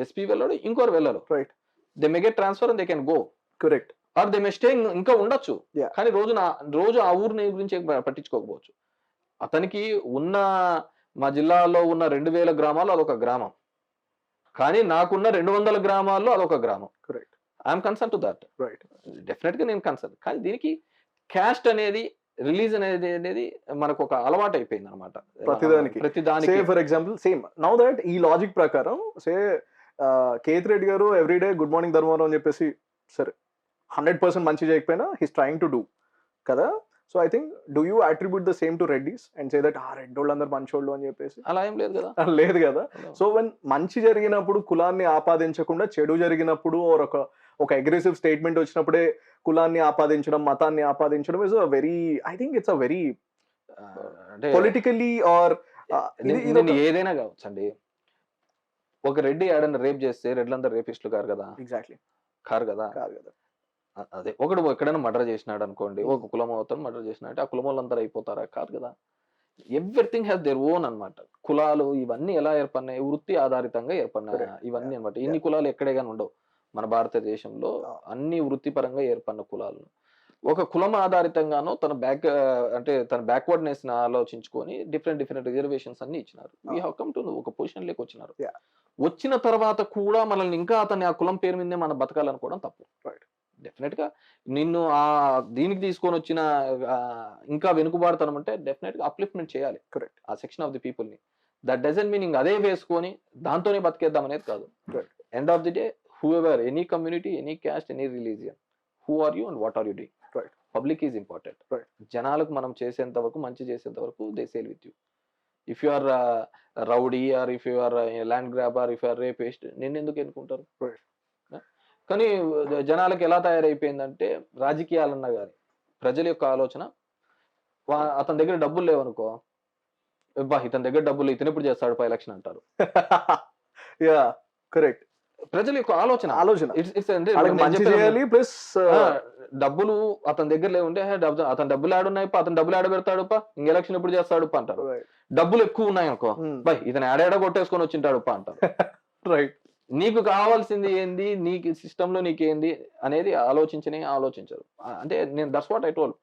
ఎస్పీ వెళ్ళాడు, ఇంకోరు వెళ్ళారు. Right they may get transfer and they can go, correct. Or they may stay ఇంకా ఉండొచ్చు. Yeah. కానీ రోజు ఆ ఊరిని గురించి పట్టించుకోకపోవచ్చు. అతనికి ఉన్న మా జిల్లాలో ఉన్న 2000 గ్రామాలు అదొక గ్రామం, కానీ నాకున్న 200 గ్రామాల్లో అదొక గ్రామం. Correct. I'm concern to that. Right definite గా నేను కన్సర్న్. కానీ దీనికి క్యాస్ట్ అనేది రిలీజ్ అనేది మనకు ఒక అలవాటు అయిపోయింది అనమాట. ప్రతిదానికి for example same now that ఈ లాజిక్ ప్రకారం సే కేత్ రెడ్డి గారు ఎవ్రీడే గుడ్ మార్నింగ్ ధర్మవరం అని చెప్పేసి సరే 100% మంచి చేయకపోయినా హీస్ ట్రైంగ్ టు డూ కదా. So I think do you attribute the same to Reddys and say that Reddy వాళ్ళు అందరు మంచోళ్ళు అని చెప్పేసి? అలా ఏం లేదు కదా. లేదు కదా. సో వెన్ మంచి జరిగినప్పుడు కులాన్ని ఆపాదించకుండా చెడు జరిగినప్పుడు ఒక అగ్రెసివ్ స్టేట్మెంట్ వచ్చినప్పుడే కులాన్ని ఆపాదించడం, మతాన్ని ఆపాదించడం is a very, I think it's a very politically or ఏదైనా కావచ్చు అండి. ఒక రెడ్డి ఆడని రేప్ చేస్తే రెడ్లందరూ రేపిస్టులు కారు కదా. ఎగ్జాక్ట్లీ కారు కదా. అదే ఒకడు ఎక్కడైనా మర్డర్ చేసినాడు అనుకోండి, ఒక కులం అవుతాను మర్డర్ చేసినాడు, ఆ కులం వాళ్ళందరూ అయిపోతారా? కాదు కదా. ఎవ్రీథింగ్ హ్యాస్ దేర్ ఓన్ అనమాట. కులాలు ఇవన్నీ ఎలా ఏర్పడినాయి? వృత్తి ఆధారితంగా ఏర్పడినాయి ఇవన్నీ అనమాట. ఇన్ని కులాలు ఎక్కడే కానీ ఉండవు మన భారతదేశంలో. అన్ని వృత్తిపరంగా ఏర్పడిన కులాలు ఒక కులం ఆధారితంగానో తన బ్యాక్వర్డ్నెస్ ఆలోచించుకొని డిఫరెంట్ రిజర్వేషన్స్ అన్ని ఇచ్చినారు. వీ హావ్ కమ్ టు ఒక పొజిషన్ లేక వచ్చినారు. వచ్చిన తర్వాత కూడా మనల్ని ఇంకా అతన్ని ఆ కులం పేరు మీదే మనం బతకాలనుకోవడం తప్పు. డెఫినెట్ గా నిన్ను దీనికి తీసుకొని వచ్చిన ఇంకా వెనుకబాడుతనం అంటే డెఫినెట్ గా అప్లిఫ్ట్మెంట్ చేయాలి. కరెక్ట్. ఆ సెక్షన్ ఆఫ్ ది పీపుల్ ని. దట్ డజంట్ మీనింగ్ అదే వేసుకొని దాంతోనే బతికేద్దాం అనేది కాదు. End of the day whoever, any community, any caste, any religion, who are you and what are you doing. Public is important. జనాలకు మనం చేసేంత వరకు, మంచి చేసేంత వరకు they sail with you. If you are rowdy or if you are land grabber, if you are rapist, నిన్ను ఎందుకు ఎన్నుకుంటారు? కానీ జనాలకు ఎలా తయారైపోయిందంటే రాజకీయాలన్నా కానీ ప్రజల యొక్క ఆలోచన, అతని దగ్గర డబ్బులు లేవనుకో, ఇతని దగ్గర డబ్బులు ఇతను ఎప్పుడు చేస్తాడు పై ఎలక్షన్ అంటారు. కరెక్ట్. ప్రజల యొక్క ఆలోచన ప్లస్ డబ్బులు అతని దగ్గర లేవుంటే అతని డబ్బులు ఆడున్నాయి, అతను డబ్బులు ఆడ పెడతాడు, ఇంక ఎలక్షన్ ఎప్పుడు చేస్తాడు అంటారు. డబ్బులు ఎక్కువ ఉన్నాయి అనుకో, ఇతను ఆడేడ కొట్టేసుకొని వచ్చింటాడు అంటారు. రైట్. నీకు కావాల్సింది ఏంది, నీకు సిస్టమ్ లో నీకేంది అనేది ఆలోచించరు. అంటే నేను దట్స్ వాట్ ఐ టోల్డ్.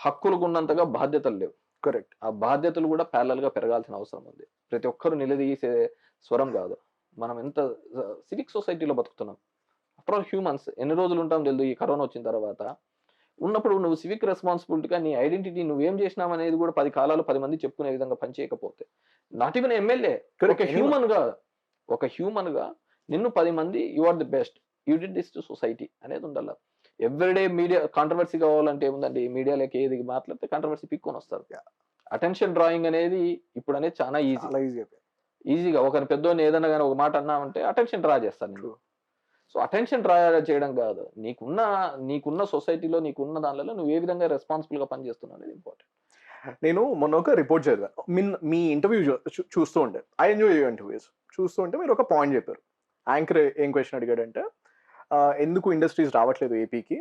హక్కులకు ఉన్నంతగా బాధ్యతలు లేవు. కరెక్ట్. ఆ బాధ్యతలు కూడా ప్యారలల్ గా పెరగాల్సిన అవసరం ఉంది. ప్రతి ఒక్కరు నిలదీసే స్వరం కాదు. మనం ఎంత సివిక్ సొసైటీలో బతుకుతున్నాం. ఆఫ్టర్ ఆల్ హ్యూమన్స్ ఎన్ని రోజులు ఉంటాం తెలియదు. ఈ కరోనా వచ్చిన తర్వాత ఉన్నప్పుడు నువ్వు సివిక్ రెస్పాన్సిబిలిటీగా నీ ఐడెంటిటీ నువ్వేం చేసినావు అనేది కూడా 10 కాలాలు 10 మంది చెప్పుకునే విధంగా పనిచేయకపోతే, నాట్ ఈవెన్ ఎమ్మెల్యే, ఒక హ్యూమన్ గా నిన్ను 10 మంది you are the best, you did this to society అనేది ఉండాలి. ఎవ్రీడే మీడియా కాంట్రవర్సీ కావాలంటే ఏముందండి, మీడియాలోకి ఏది మాట్లాడితే కాంట్రవర్సీ పిక్కొని వస్తారు. అటెన్షన్ డ్రాయింగ్ అనేది ఇప్పుడు అనేది చాలా ఈజీగా ఒకరిని పెద్దోని ఏదన్నా కానీ ఒక మాట అన్నామంటే అటెన్షన్ డ్రా చేస్తాను నేను. సో అటెన్షన్ డ్రా చేయడం కాదు, నీకున్న సొసైటీలో నీకున్న దానిలో నువ్వు ఏ విధంగా రెస్పాన్సిబుల్ గా పనిచేస్తున్నావు అనేది ఇంపార్టెంట్. నేను మొన్న ఒక రిపోర్ట్ చదివాను. మీ ఇంటర్వ్యూ చూస్తూ ఉండే, ఐ ఎంజాయ్ యువర్ ఇంటర్వ్యూస్. చూస్తూ ఉంటే మీరు ఒక పాయింట్ చెప్పారు. యాంకర్ ఏం క్వశ్చన్ అడిగాడంటే, ఎందుకు ఇండస్ట్రీస్ రావట్లేదు ఏపీకి,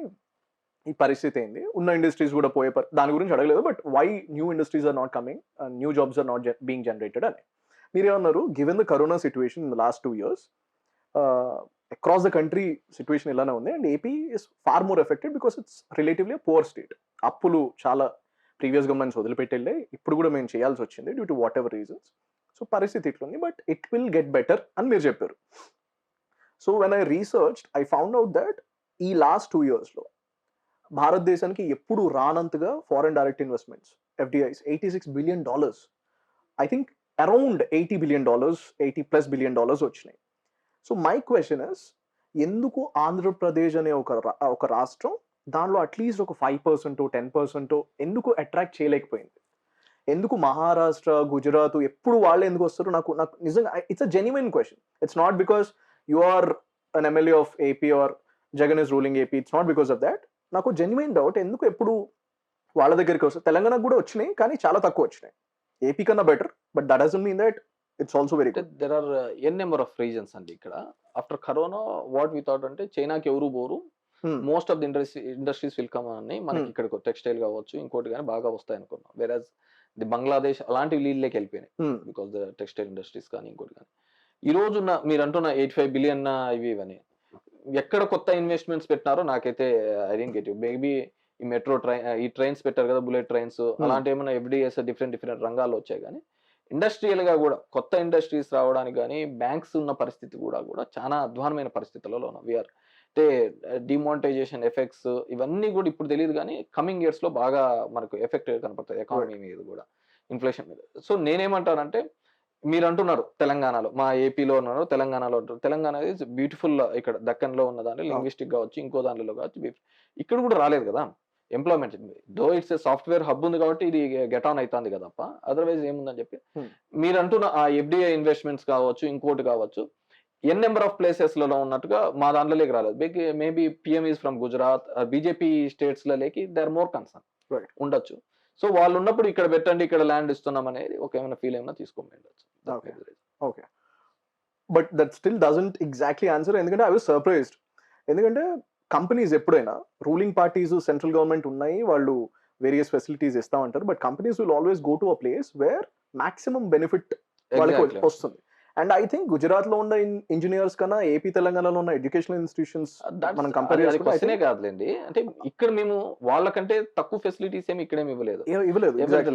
ఈ పరిస్థితి ఏంది, ఉన్న ఇండస్ట్రీస్ కూడా పోయే దాని గురించి అడగలేదు, but why new industries are not coming, new jobs are not being generated అని. మీరేమన్నారు, given the corona situation in the last 2 years across the country situation ఇలానే ఉంది, and AP is far more affected because it's relatively poor state. అప్పులు చాలా previous governments వదిలిపెట్టెళ్ళే, ఇప్పుడు కూడా మేము చేయాల్సి వచ్చింది due to what ever reasons. So పరిస్థితి ఇట్లుంది, but it will get better అని మీరు చెప్పారు. So when I researched, I found out that ఈ లాస్ట్ 2 yearsలో భారతదేశానికి ఎప్పుడు రానంతగా foreign direct investments, FDIs $86 billion. I think around $80 billion, $80+ billion వచ్చినాయి. సో మై క్వశ్చన్ ఇస్, ఎందుకు ఆంధ్రప్రదేశ్ అనే ఒక రాష్ట్రం దానిలో అట్లీస్ట్ ఒక 5% 10% ఎందుకు అట్రాక్ట్ చేయలేకపోయింది? ఎందుకు మహారాష్ట్ర, గుజరాత్ ఎప్పుడు వాళ్ళు ఎందుకు వస్తారు? నాకు నాకు నిజంగా it's a genuine question. It's not because you are an MLA of AP or Jagan is ruling AP. It's not because of that. నాకు జెన్యున్ డౌట్, ఎందుకు ఎప్పుడు వాళ్ళ దగ్గరికి వస్తారు? తెలంగాణకు కూడా వచ్చినాయి కానీ చాలా తక్కువ వచ్చినాయి. ఏపీ కన్నా better, but that doesn't mean that it's also very good. There are a number of reasons అండి. ఇక్కడ after corona what we thought అంటే చైనాకి ఎవరు పోరు, most of the industries will come అని మనకి ఇక్కడ టెక్స్టైల్ కావచ్చు ఇంకోటి కానీ బాగా వస్తాయి అనుకున్నాం. వేరాజ్ ది బంగ్లాదేశ్ అలాంటి లీడ్లోకి వెళ్ళిపోయినాయి బికాస్ ద టెక్స్టైల్ ఇండస్ట్రీస్ కానీ ఇంకోటి కానీ. ఈ రోజు మీరు అంటున్న 85 బిలియన్ ఇవని ఎక్కడ కొత్త ఇన్వెస్ట్మెంట్స్ పెట్టినారో నాకైతే I don't get you. Maybe ఈ మెట్రో ఈ ట్రైన్స్ పెట్టారు కదా, బుల్లెట్ ట్రైన్స్, అలాంటి ఏమైనా ఎఫ్డిఎస్ డిఫరెంట్ రంగాల్లో వచ్చాయి. కానీ ఇండస్ట్రియల్ గా కూడా కొత్త ఇండస్ట్రీస్ రావడానికి కానీ బ్యాంక్స్ ఉన్న పరిస్థితి కూడా చాలా అధ్వానమైన పరిస్థితులలో ఉన్నాం. వీఆర్ అంటే డిమానిటైజేషన్ ఎఫెక్ట్స్ ఇవన్నీ కూడా ఇప్పుడు తెలియదు కానీ కమింగ్ ఇయర్స్ లో బాగా మనకు ఎఫెక్ట్ కనపడుతుంది ఎకానమీ మీద కూడా, ఇన్ఫ్లేషన్ మీద. సో నేనేమంటానంటే, మీరు అంటున్నారు తెలంగాణలో, మా ఏపీలో ఉన్నారు, తెలంగాణలో ఉంటారు. Telangana is beautiful. ఇక్కడ దక్కన్ లో ఉన్న దాంట్లో లింగ్విస్టిక్ కావచ్చు ఇంకో దాంట్లో కావచ్చు, ఇక్కడ కూడా రాలేదు కదా employment. Though it's software hub ఉంది కాబట్టి ఇది గెట్ ఆన్ అవుతుంది కదప్ప, అదర్వైజ్ ఏముందని చెప్పి మీరు అంటున్న ఆ ఎఫ్డిఐ ఇన్వెస్ట్మెంట్స్ కావచ్చు ఇంకోటి కావచ్చు ఎన్ నెంబర్ ఆఫ్ ప్లేసెస్ లలో ఉన్నట్టుగా మా దాంట్లోకి రాలేదు. Maybe PM is from Gujarat, BJP states లోకి దే ఆర్ మోర్ కన్సర్న్ ఉండొచ్చు. సో వాళ్ళు ఉన్నప్పుడు ఇక్కడ పెట్టండి, ఇక్కడ ల్యాండ్ ఇస్తున్నాం అనేది ఒక ఏమైనా ఫీల్ ఏమైనా తీసుకోండి. Okay, but that still doesn't exactly answer. ఎందుకంటే ఐ వాజ్ సర్ప్రైజ్డ్. ఎందుకంటే కంపెనీస్ ఎప్పుడైనా రూలింగ్ పార్టీస్ సెంట్రల్ గవర్నమెంట్ ఉన్నాయి, వాళ్ళు వేరియస్ ఫెసిలిటీస్ ఇస్తామంటారు, but companies will always go to a place where maximum benefit వాళ్ళకి వస్తుంది. అండ్ ఐ థింక్ గుజరాత్ లో ఉన్న ఇంజనీర్స్ కన్నా ఏపీ తెలంగాణలో ఉన్న ఎడ్యుకేషనల్ ఇన్స్టిట్యూషన్స్ మనం కంపేర్ చేసుకుంటే కాదులేండి. అంటే ఇక్కడ మేము వాళ్ళకంటే తక్కువ ఫెసిలిటీస్ ఏమి ఇక్కడేమి ఇవ్వలేదు.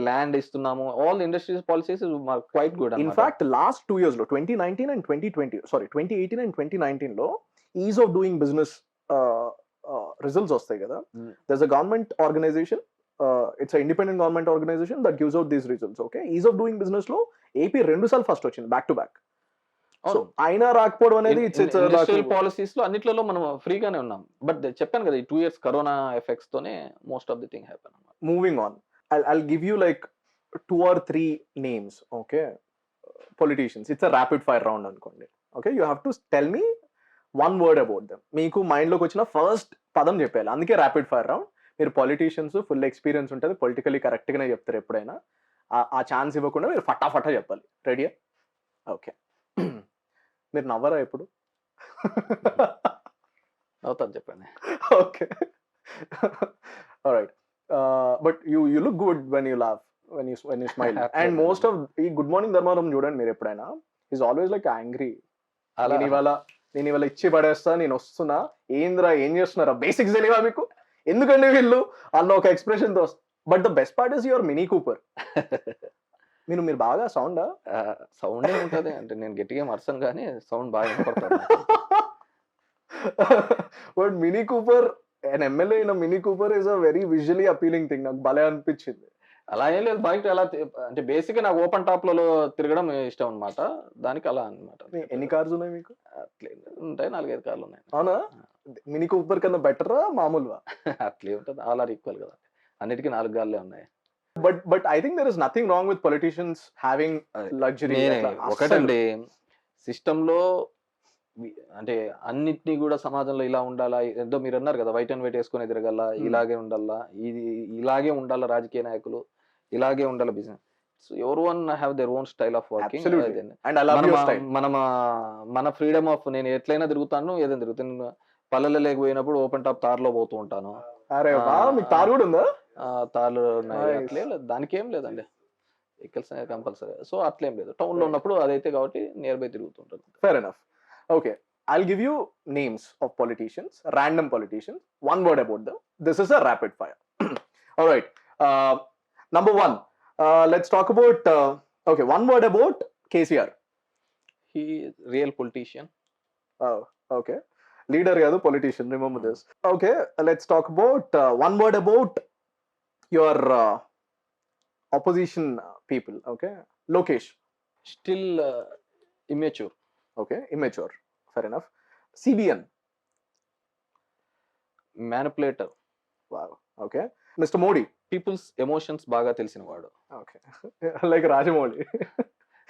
ల్యాండ్ ఇస్తున్నాము, all industries policies quite good. In fact last 2 years లో 2019 and 2020 2018 and 2019 లో ease of doing business results వస్తాయి కదా. There's a government organisation, it's independent government organisation that gives out these results. Okay, ease of doing business లో AP 2 సార్లు first వచ్చింది back to back. So అయినా రాకపోవడం అనేది policies లో అన్నిట్లలో మనం ఫ్రీగానే ఉన్నాం. బట్ చెప్పాను కదా, ఈ 2 years కరోనా ఎఫెక్ట్స్ తోనే most of the thing happen. Moving on, I'll give you like 2 or 3 names. Okay, politicians. It's a rapid fire round అనుకోండి. Okay, you have to tell me one word about them. మీకు mind లోకి వచ్చిన first పదం చెప్పాలి, అందుకే rapid fire round. మీరు politicians, full experience ఉంటుంది, politically correct గానే చెప్తారు ఎప్పుడైనా. ఆ ఛాన్స్ ఇవ్వకుండా మీరు ఫటాఫటా చెప్పాలి. రెడీయా? ఓకే. మీరు నవ్వరా ఎప్పుడు? అవుతాను, చెప్పండి. Okay, alright. But you look good when you laugh, when you smile. And most of ఈ గుడ్ మార్నింగ్ ధర్మారం చూడండి మీరు ఎప్పుడైనా, ఈజ్ ఆల్వేస్ లైక్ యాంగ్రీ. నేను ఇవాళ ఇచ్చి పడేస్తా, నేను వస్తున్నా, ఏంద్రా ఏం చేస్తున్నారా, బేసిక్స్ తెలియవా మీకు? ఎందుకంటే వీళ్ళు అన్న ఒక ఎక్స్ప్రెషన్ తో. But the best part is your mini Cooper. మీరు బాగా సౌండ్ ఉంటది అంటే నేను గట్టిగా మర్సను కానీ సౌండ్ బాగా వినపడుతుంది. But mini Cooper, an MLA in a Mini Cooper is a very visually appealing thing. నాకు భలే అనిపించింది. అలా ఏం లేదు, బైక్ అలా అంటే బేసిక్ గా నాకు ఓపెన్ టాప్ లలో తిరగడం ఇష్టం అనమాట, దానికి అలా అనమాట. ఎన్ని కార్స్ ఉన్నాయి మీకు? ఉంటాయి, 4-5 కార్లు ఉన్నాయి. అవునా? మినీ కూపర్ కన్నా బెటరా మామూలుగా? అట్లే ఉంటుంది, ఆల్ ఆర్ ఈక్వల్ కదా, అన్నిటికీ 4 కార్లే ఉన్నాయి. But I think there is nothing wrong with politicians having luxury. ఒకటండి, సిస్టమ్ లో అంటే అన్నిటినీ కూడా సమాజంలో ఇలా ఉండాలా, ఎంతో మీరు అన్నారు కదా, వైట్ అండ్ వైట్ వేసుకొని తిరగల, ఇలాగే ఉండాలా, ఇలాగే ఉండాలా, రాజకీయ నాయకులు ఇలాగే ఉండాలి, బిజినెస్. సో ఎవరి one have their own style of working. మన ఫ్రీడమ్ ఆఫ్, నేను ఎట్లయినా తిరుగుతాను, ఏదైనా తిరుగుతాను. పల్లెల్లో లేకపోయినప్పుడు ఓపెన్ టాప్ తార్ లో పోతూ ఉంటాను. తార్ కూడా ఉందా? తార్లు ఉన్నాయి, అట్లేం లేదు, దానికి ఏం లేదండి, వెహికల్స్ అనేది కంపల్సరీ. సో అట్లేం లేదు, టౌన్ లో ఉన్నప్పుడు అదైతే కాబట్టి నియర్ బై తిరుగుతుంటాను. Fair enough. Okay, I'll give you names of politicians, random politicians. One word about them. This is a rapid fire. All right. Number 1. Let's talk about. Okay, one word about KCR. He is real politician. Oh, okay. Leader kaadu, politician. Remember this. Okay, let's talk about one word about your opposition people. Okay, Lokesh. Still immature. Okay, immature, fair enough. CBN. Manipulator. Wow. Okay. Mister Modi. People's emotions బాగా తెలిసిన వాడు. Okay. Like Rajamouli.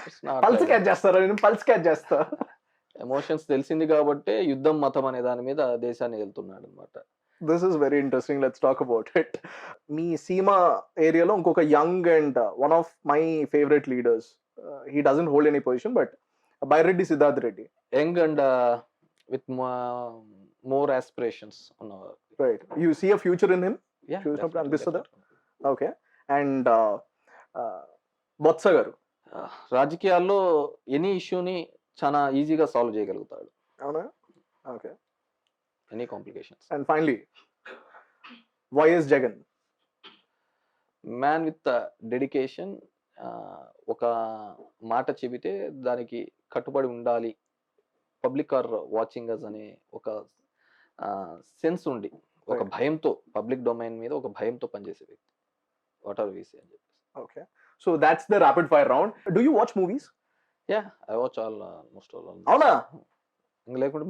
It's not pulse like catch చేస్తారా? నేను pulse catch చేస్తా. Emotions తెలిసింది కాబట్టే యుద్ధం మతం అనే దాని మీద దేశాన్ని వెళ్తున్నాడు అనమాట. This is very interesting. Let's talk about it. మీ సీమా ఏరియాలో ఇంకొక young and one of my favourite leaders, he doesn't hold any position, but Byreddy Siddharth Reddy. Young and with more aspirations ఉన్నవారు. Right. You see a future in him? Yeah, చూసినప్పుడు definitely, అనిపిస్తుందా? definitely. Okay. And Botsa గారు. రాజకీయాల్లో any ఇష్యూని చాలా ఈజీగా solve చేయగలుగుతాడు. అవునా? Okay. Any complications. And finally YS Jagan. Man with dedication. ఒక మాట చెబితే దానికి కట్టుబడి ఉండాలి. పబ్లిక్ ఆర్ వాచింగ్ అస్ అనే ఒక సెన్స్ ఉండి, ఒక Right. భయంతో, పబ్లిక్ డొమైన్ మీద ఒక భయంతో పనిచేసే వ్యక్తి. వాట్ ఆర్ వి సే అని చెప్పేసి. Okay. So that's the rapid fire round. Do you watch movies? Yeah, I watch almost all. అవునా? ఇంక లేకుంటే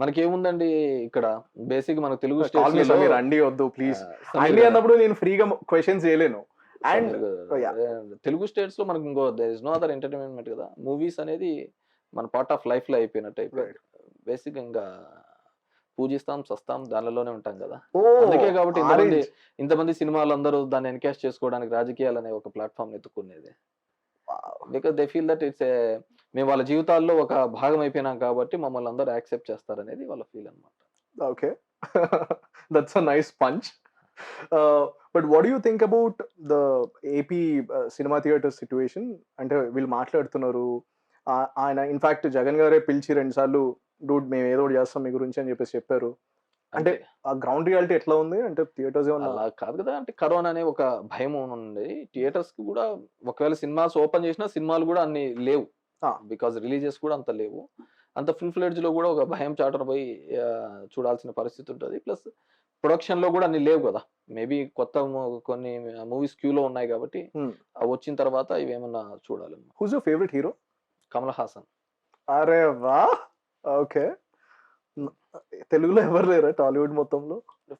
మనకేముందండి ఇక్కడ బేసిక్ మనకు Telugu call me states Sameer, అండి వద్దు ప్లీజ్. అండి అన్నప్పుడు నేను ఫ్రీగా క్వశ్చన్స్ చేయలేను. అండ్ తెలుగు స్టేట్స్ లో మనకు ఇంకో there is no other entertainment కదా. మూవీస్ అనేది మన పార్ట్ ఆఫ్ లైఫ్ లో అయిపోయినట్టు అయిపోయింది. బేసిక్ ఇంకా పూజిస్తాం, సస్తాం, దానిలోనే ఉంటాం కదా. అందుకే కాబట్టి ఇంతమంది సినిమాలు అందరూ దాన్ని ఎన్కాష్ చేసుకోవడానికి రాజకీయాలు అనే ఒక ప్లాట్ఫామ్ ఎత్తుకునేది. Because they feel that it's మేము వాళ్ళ జీవితాల్లో ఒక భాగం అయిపోయినాం కాబట్టి మమ్మల్ని అందరూ యాక్సెప్ట్ చేస్తారనేది వాళ్ళ ఫీల్ అనమాట. Okay. That's a nice punch. But what do you think about the AP cinema theatre situation? అంటే వీళ్ళు మాట్లాడుతున్నారు, ఆయన ఇన్ఫాక్ట్ జగన్ గారే పిలిచి 2 సార్లు డూడ్ మేము ఏదో ఒకటి చేస్తాం మీ గురించి అని చెప్పేసి చెప్పారు. అంటే ఆ గ్రౌండ్ రియాలిటీ ఎట్లా ఉంది? అంటే థియేటర్స్ ఏమన్నా? అలా కాదు కదా. అంటే కరోనా అనే ఒక భయం ఉంది. థియేటర్స్ కి కూడా ఒకవేళ సినిమాస్ ఓపెన్ చేసినా సినిమాలు కూడా అన్ని లేవు. బికాజ్ రిలీజెస్ కూడా అంత లేవు. అంత ఫుల్ ఫ్లెడ్జ్ లో కూడా ఒక భయం చాటర్ పోయి చూడాల్సిన పరిస్థితి ఉంటుంది. ప్లస్ ప్రొడక్షన్ లో కూడా అన్ని లేవు కదా. మేబీ కొత్త కొన్ని మూవీస్ క్యూలో ఉన్నాయి కాబట్టి అవి వచ్చిన తర్వాత ఇవేమన్నా చూడాలి. Who's your favourite hero? Kamal Haasan. అరే వా. ఓకే. తెలుగులో ఎవరు లేరా టాలీవుడ్ మొత్తంలో?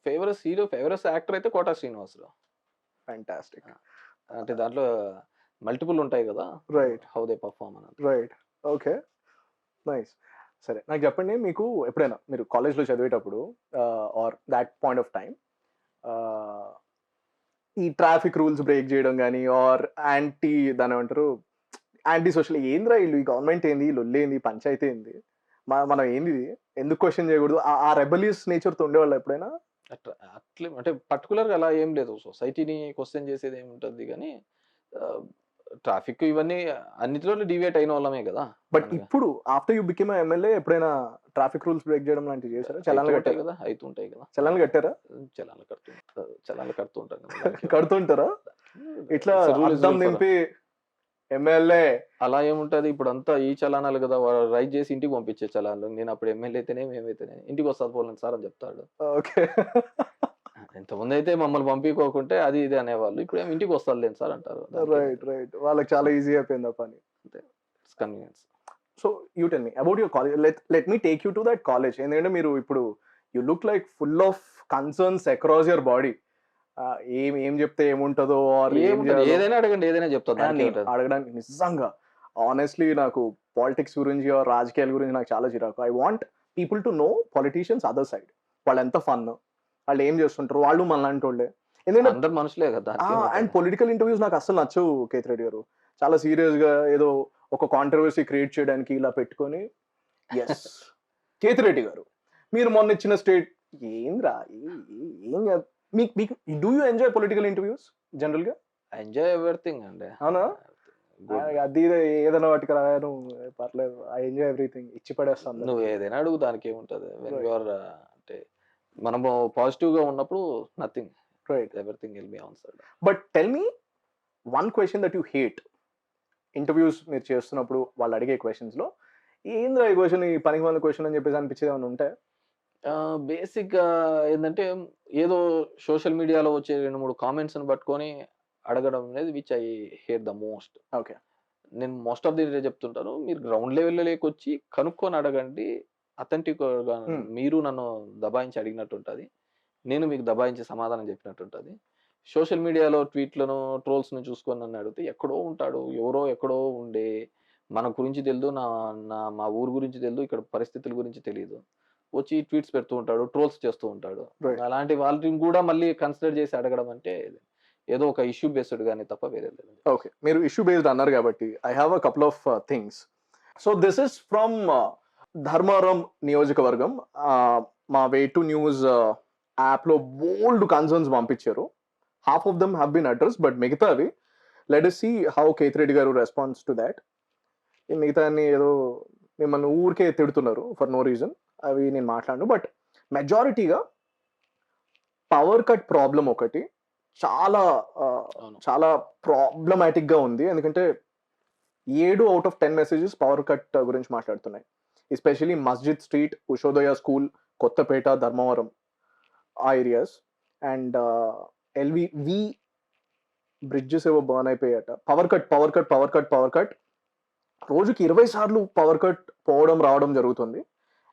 ఫేవరెట్ హీరో, ఫేవరెట్ యాక్టర్ అయితే కోటా శ్రీనివాసరావు. ఫ్యాంటాస్టిక్. అంటే దాంట్లో మల్టిపుల్ ఉంటాయి కదా. రైట్. హౌ దే పర్ఫార్మ్ అని. రైట్. Okay, nice. సరే, నాకు చెప్పండి, మీకు ఎప్పుడైనా మీరు కాలేజ్లో చదివేటప్పుడు or that point of time ఈ ట్రాఫిక్ రూల్స్ బ్రేక్ చేయడం కానీ ఆర్ దాని ఏమంటారు యాంటీ సోషల్, ఏంద్రా వీళ్ళు, ఈ గవర్నమెంట్ ఏంది, లొల్లేంది, పంచాయతీ ఏంది, మనం ఏంది, ఎందుకు క్వశ్చన్ చేయకూడదు, ఆ రెబలియస్ నేచర్తో ఉండేవాళ్ళు ఎప్పుడైనా? అట్లే అంటే పర్టికులర్గా అలా ఏం లేదు. సొసైటీని క్వశ్చన్ చేసేది ఏముంటుంది కానీ ట్రాఫిక్ ఇవన్నీ అన్నిటిలో డివేట్ అయిన వాళ్ళమే కదా. బట్ ఇప్పుడు ఆఫ్టర్ యూ బికమ్ ఎమ్మెల్యే ఎప్పుడైనా ట్రాఫిక్ రూల్స్ బ్రేక్ చేయడం లాంటివి చేశారా? చలాన్లు కట్టారు కదా, అవుతుంటాయి కదా. చలాన్లు కట్టారా? చలాన్లు కడుతుంటాం కదా. కడుతుంటారా? ఇట్లా అర్థం నింపి ఎమ్మెల్యే అలా ఏముంటది. ఇప్పుడు అంతా ఈ చలానాలు కదా, రైట్ చేసి ఇంటికి పంపించే చలాన్లు. నేను అప్పుడు ఎమ్మెల్యే అయితేనే మేమైతేనే ఇంటికి వస్తాను పోలేను సార్ అని చెప్తాడు. ఓకే. ఇంతకుముందు అయితే మమ్మల్ని పంపించుకోకుంటే అది ఇది అనేవాళ్ళు. ఇప్పుడు ఏమి ఇంటికి వస్తారు లేని సార్ అంటారు. Right right. వాళ్ళకి చాలా ఈజీ అయిపోయింది ఆ పని. It's convenience. So you tell me about your college. Let me take you to that college. ఎందుకంటే మీరు ఇప్పుడు you look like full of concerns across your body. ఏం చెప్తే ఏముంటుందో ఏదైనా అడగండి, ఏదైనా చెప్తాను. అడగడానికి నిజంగా ఆనెస్ట్లీ నాకు పాలిటిక్స్ గురించి రాజకీయాల గురించి నాకు చాలా చిరాకు. I want people to no politicians other side. వాళ్ళు ఎంత ఫన్, వాళ్ళు ఏం చేస్తుంటారు, వాళ్ళు మనలాంటి వాళ్ళే. ఎందుకంటే అందరు మనుషులే కదా. అండ్ పొలిటికల్ ఇంటర్వ్యూస్ నాకు అసలు నచ్చవు కేతి రెడ్డి గారు. చాలా సీరియస్ గా ఏదో ఒక కాంట్రవర్సీ క్రియేట్ చేయడానికి ఇలా పెట్టుకొని. ఎస్ కేతి రెడ్డి గారు, మీరు మొన్న ఇచ్చిన స్టేట్ ఏంద్రా, ఏం మీకు do you enjoy political interviews general గా? ఎంజాయ్ ఎవ్రీథింగ్ అండి. అవునా? అది ఏదైనా వాటికి రాను పర్లేదు, ఐ ఎంజాయ్ ఎవ్రీథింగ్. ఇచ్చి పడేస్తాను. నువ్వు ఏదైనా అడుగు, దానికి ఏముంటది. అంటే మనము పాజిటివ్ గా ఉన్నప్పుడు nothing, right, everything will be answered. But tell me one question that you hate interviews మీరు చేస్తున్నప్పుడు వాళ్ళు అడిగే క్వశ్చన్స్ లో, ఏంద్రా ఈ క్వశ్చన్, ఈ పనికి మన క్వశ్చన్ అని చెప్పేసి అనిపించేది ఏమైనా ఉంటాయి? బేసిక్ గా ఏంటంటే ఏదో సోషల్ మీడియాలో వచ్చే 2-3 కామెంట్స్ పట్టుకొని అడగడం అనేది which I hate the most. Okay. నేను మోస్ట్ ఆఫ్ ది డే చెప్తుంటాను. మీరు గ్రౌండ్ లెవెల్‌లోకి వచ్చి కనుక్కొని అడగండి. అథెంటిక్‌గా హ్మ్. మీరు నన్ను దబాయించి అడిగినట్టు ఉంటది. నేను మీకు దబాయించి సమాధానం చెప్పినట్టు ఉంటది. సోషల్ మీడియాలో ట్వీట్‌లను, ట్రోల్స్‌ని చూసుకొని నన్ను అడిగితే ఎక్కడో ఉంటాడు. ఎవరో ఎక్కడో ఉండే మన గురించి తెలీదు. నా నా మా ఊరు గురించి తెలీదు. ఇక్కడ పరిస్థితుల గురించి తెలీదు. వచ్చి ట్వీట్స్ పెడుతూ ఉంటాడు. ట్రోల్స్ చేస్తూ ఉంటాడు. రైట్. అలాంటి వాళ్ళని కూడా మళ్ళీ కన్సిడర్ చేసి అడగడం అంటే ఏదో ఒక ఇష్యూ బేస్డ్ గాని తప్ప వేరేది లేదు. ఓకే. మీరు ఇష్యూ బేస్డ్ అన్నారు కాబట్టి I have a couple of things. So this is from Dharmavaram నియోజకవర్గం. మా వే టు న్యూస్ యాప్‌లో బోలెడు కన్సర్న్స్ పంపించారు. Half of them have been addressed. But మిగతావి let us see how Kethireddy గారు రెస్పాన్స్ టు థాట్. ఈ మిగతాయన్ని ఏదో మిమ్మల్ని ఊరికే తిడుతున్నారు ఫర్ నో రీజన్. అవి నేను మాట్లాడను. బట్ మెజారిటీగా పవర్ కట్ ప్రాబ్లమ్ ఒకటి చాలా అవును. చాలా ప్రాబ్లమాటిక్‌గా ఉంది. ఎందుకంటే 7 out of 10 messages power cut గురించి మాట్లాడుతున్నాయి. Especially Masjid street, Ushodaya school, Kothapeta, Dharmavaram ఆ ఏరియాస్. అండ్ ఎల్‌వి బ్రిడ్జెస్ ఏవో బర్న్ అయిపోయాయట. Power cut, power cut, power cut, power cut. రోజుకి 20 సార్లు పవర్ కట్ పోవడం, రావడం జరుగుతుంది.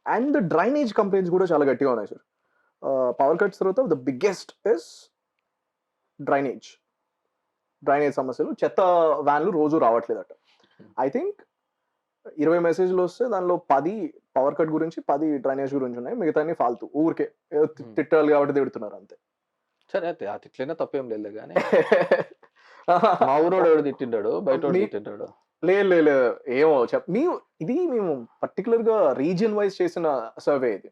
అండ్ డ్రైనేజ్ కంప్లెయింట్స్ కూడా చాలా గట్టిగా ఉన్నాయి సార్. పవర్ కట్స్ తర్వాత the biggest is drainage. Drainage సమస్యలు. చెత్త వ్యాన్లు రోజు రావట్లేదట. ఐ థింక్ 20 మెసేజ్‌లు వస్తే దానిలో 10 పవర్ కట్ గురించి, 10 డ్రైనేజ్ గురించి ఉన్నాయి. మిగతాయన్ని ఫాల్తూ. ఊరికే ఏదో తిట్టాలి కాబట్టి తిడుతున్నారు అంతే. సరే అయితే ఆ తిట్లైనా తప్పేం లేదులే గానీ మా ఊరోడు ఎవడో తిట్టింటాడు. బయటోడు మీ తిట్టింటాడు. లేదు. ఏమో మేము పర్టిక్యులర్‌గా రీజియన్ వైస్ చేసిన సర్వే ఇది.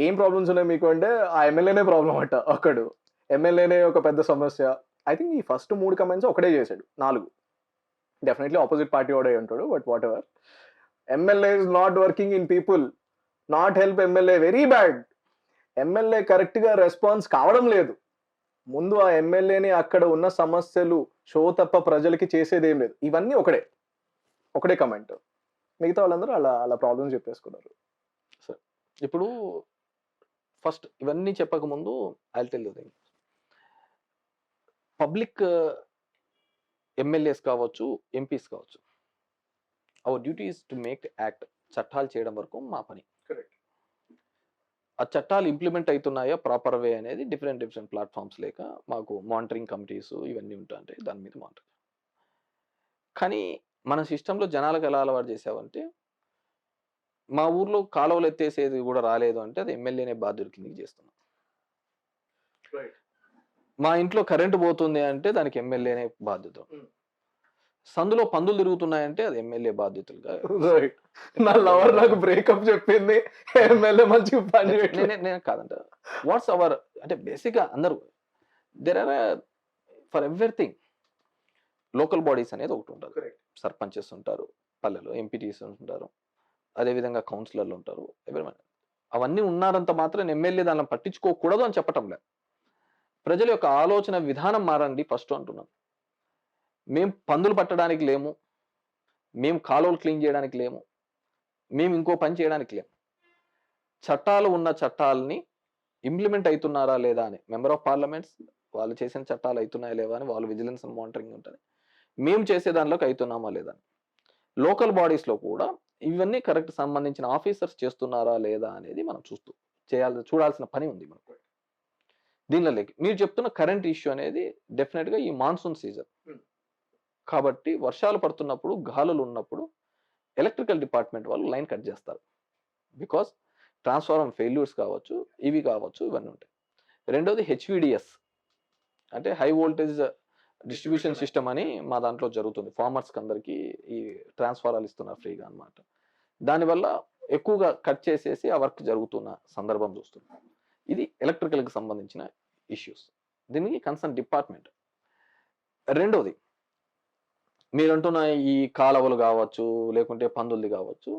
ఏం ప్రాబ్లమ్స్ ఉన్నాయి మీకు అంటే, ఆ ఎమ్మెల్యేనే ప్రాబ్లమ్ అట ఒక్కడు. ఎమ్మెల్యేనే ఒక పెద్ద సమస్య. ఐ థింక్ ఈ ఫస్ట్ 3 కమెంట్స్ ఒకడే చేసాడు. 4 డెఫినెట్‌లీ అపోజిట్ పార్టీ వాడే ఉంటాడు. But whatever. MLA is not working in people. Not help MLA very bad. MLA కరెక్ట్‌గా రెస్పాన్స్ కావడం లేదు. ముందు ఆ ఎమ్మెల్యేని అక్కడ ఉన్న సమస్యలు షో తప్ప ప్రజలకి చేసేదేం లేదు. ఇవన్నీ ఒకడే కమెంట్. మిగతా వాళ్ళందరూ అలా అలా ప్రాబ్లమ్స్ చెప్పేసుకున్నారు. ఇప్పుడు ఫస్ట్ ఇవన్నీ చెప్పకముందు I will tell you thing. Public MLAs కావచ్చు, ఎంపీస్ కావచ్చు. Our duty is to make act. చట్టాలు చేయడం వరకు మా పని. కరెక్ట్. ఆ చట్టాలు ఇంప్లిమెంట్ అవుతున్నాయా ప్రాపర్ వే అనేది డిఫరెంట్ ప్లాట్ఫామ్స్ లేక మాకు మానిటరింగ్ కమిటీస్ ఇవన్నీ ఉంటాయి. దాని మీద మానిటర్. కానీ మన సిస్టంలో జనాలకు ఎలా అలవాటు చేసావంటే, మా ఊర్లో కాలువలు ఎత్తేసేది కూడా రాలేదు అంటే అది ఎమ్మెల్యేనే బాధ్యుడి కిందకి చేస్తున్నాం. రైట్. మా ఇంట్లో కరెంటు పోతుంది అంటే దానికి ఎమ్మెల్యేనే బాధ్యత. సందులో పందులు తిరుగుతున్నాయంటే అది ఎమ్మెల్యే బాధ్యతలుగా. రైట్. నా లవర్ నాకు బ్రేకప్ చెప్పింది. ఎమ్మెల్యే మంచిగా పని చేయట్లేదు. నేను కాదంట. వాట్స్ అవర్ అంటే బేసిక్‌గా అందరూ there are for everything local bodies అనేది ఒకటి ఉంటది. కరెక్ట్. సర్పంచెస్ ఉంటారు. పల్లెలో ఎంపీటీస్ ఉంటారు. అదేవిధంగా కౌన్సిలర్లు ఉంటారు. ఎవరైనా అవన్నీ ఉన్నారంత మాత్రాన ఎమ్మెల్యే దానిని పట్టించుకోకూడదు అని చెప్పటం లే. ప్రజల యొక్క ఆలోచన విధానం మారండి ఫస్ట్ అంటున్నాను. మేము పందులు పట్టడానికి లేము. మేము కాలువలు క్లీన్ చేయడానికి లేము. మేము ఇంకో పని చేయడానికి లేము. చట్టాలు ఉన్న చట్టాలని ఇంప్లిమెంట్ అవుతున్నారా లేదా అని మెంబర్ ఆఫ్ పార్లమెంట్స్ వాళ్ళు చేసిన చట్టాలు అవుతున్నాయా లేవా అని వాళ్ళు విజిలెన్స్ అండ్ మానిటరింగ్ ఉంటుంది. మేము చేసే దానిలోకి అవుతున్నామా లేదా అని. లోకల్ బాడీస్లో కూడా ఇవన్నీ కరెక్ట్ సంబంధించిన ఆఫీసర్స్ చేస్తున్నారా లేదా అనేది మనం చూడాల్సిన పని ఉంది మనకు. దీనిలో మీరు చెప్తున్న కరెంట్ ఇష్యూ అనేది డెఫినెట్గా ఈ మాన్సూన్ సీజన్ కాబట్టి వర్షాలు పడుతున్నప్పుడు గాలులు ఉన్నప్పుడు ఎలక్ట్రికల్ డిపార్ట్మెంట్ వాళ్ళు లైన్ కట్ చేస్తారు. బికాస్ ట్రాన్స్ఫార్మర్ ఫెయిల్యూర్స్ కావచ్చు, ఇవి కావచ్చు, ఇవన్నీ ఉంటాయి. రెండోది హెచ్విడిఎస్ అంటే హై వోల్టేజ్ డిస్ట్రిబ్యూషన్ సిస్టమ్ అని మా దాంట్లో జరుగుతుంది. ఫార్మర్స్కి అందరికీ ఈ ట్రాన్స్ఫారాలు ఇస్తున్నారు ఫ్రీగా అనమాట. దానివల్ల ఎక్కువగా కట్ చేసేసి ఆ వర్క్ జరుగుతున్న సందర్భం చూస్తున్నాం. ఇది ఎలక్ట్రికల్కి సంబంధించిన ఇష్యూస్. దీనికి కన్సర్న్ డిపార్ట్మెంట్. రెండోది మీరంటున్న ఈ కాలవలు కావచ్చు, లేకుంటే పందులది కావచ్చు,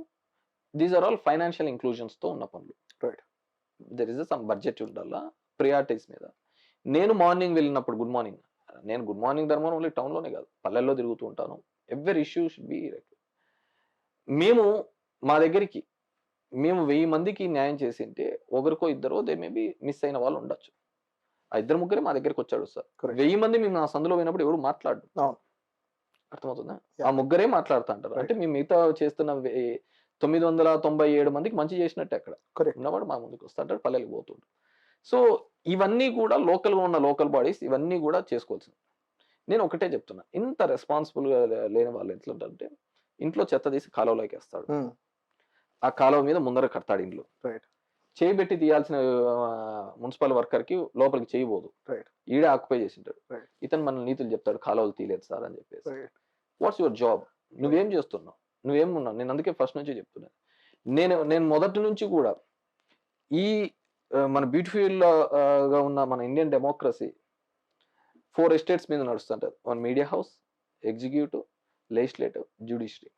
దీస్ ఆర్ ఆల్ ఫైనాన్షియల్ ఇంక్లూజన్స్తో ఉన్న పనులు. Right. There is some budget ఉండాలా ప్రియారిటీస్ మీద. నేను మార్నింగ్ వెళ్ళినప్పుడు గుడ్ మార్నింగ్ ధర్మం ఓన్లీ టౌన్లోనే కాదు పల్లెల్లో తిరుగుతూ ఉంటాను. ఎవ్రీ ఇష్యూ షుడ్ బి మేము మా దగ్గరికి మేము 1000 మందికి న్యాయం చేసింటే ఒకరికో ఇద్దరో దే మేబీ మిస్ అయిన వాళ్ళు ఉండొచ్చు. ఆ ఇద్దరు ముగ్గురే మా దగ్గరికి వచ్చాడు సార్. 1000 మంది మేము నా సందులో పోయినప్పుడు ఎవరు మాట్లాడు. అర్థమవుతుందా? ఆ Yeah. ముగ్గురే మాట్లాడుతా అంటారు. Right. అంటే మేము మిగతా చేస్తున్న 997 మందికి మంచి చేసినట్టే అక్కడ. Correct. ఉన్నవాడు మా ముందుకు వస్తుంటాడు, పల్లెలకు పోతుంటాడు. సో ఇవన్నీ కూడా లోకల్‌గా ఉన్న లోకల్ బాడీస్ ఇవన్నీ కూడా చేసుకోవాల్సింది. నేను ఒకటే చెప్తున్నా. ఇంత రెస్పాన్సిబుల్‌గా లేని వాళ్ళు ఎట్లుంటారంటే, ఇంట్లో చెత్త తీసి కాలువలోకేస్తాడు. Hmm. ఆ కాలువ మీద ముందర కడతాడు ఇల్లు. Right. చేయి పెట్టి తీయాల్సిన మున్సిపల్ వర్కర్‌కి లోపలికి చేయి పోదు. Right. ఈడే ఆక్యుపై చేసింటాడు. Right. ఇతను మన నీతులు చెప్తాడు, కాలువలు తీయలేదు సార్ అని చెప్పేసి. Right. What's your job? నువ్వేం చేస్తున్నావు? నువ్వేమున్నావు? నేను అందుకే ఫస్ట్ నుంచి చెప్తున్నా. నేను మొదటి నుంచి కూడా ఈ మన బ్యూటిఫుల్‌గా ఉన్న మన ఇండియన్ డెమోక్రసీ 4 ఎస్టేట్స్ మీద నడుస్తుంటది. One media house, executive, legislative, judiciary.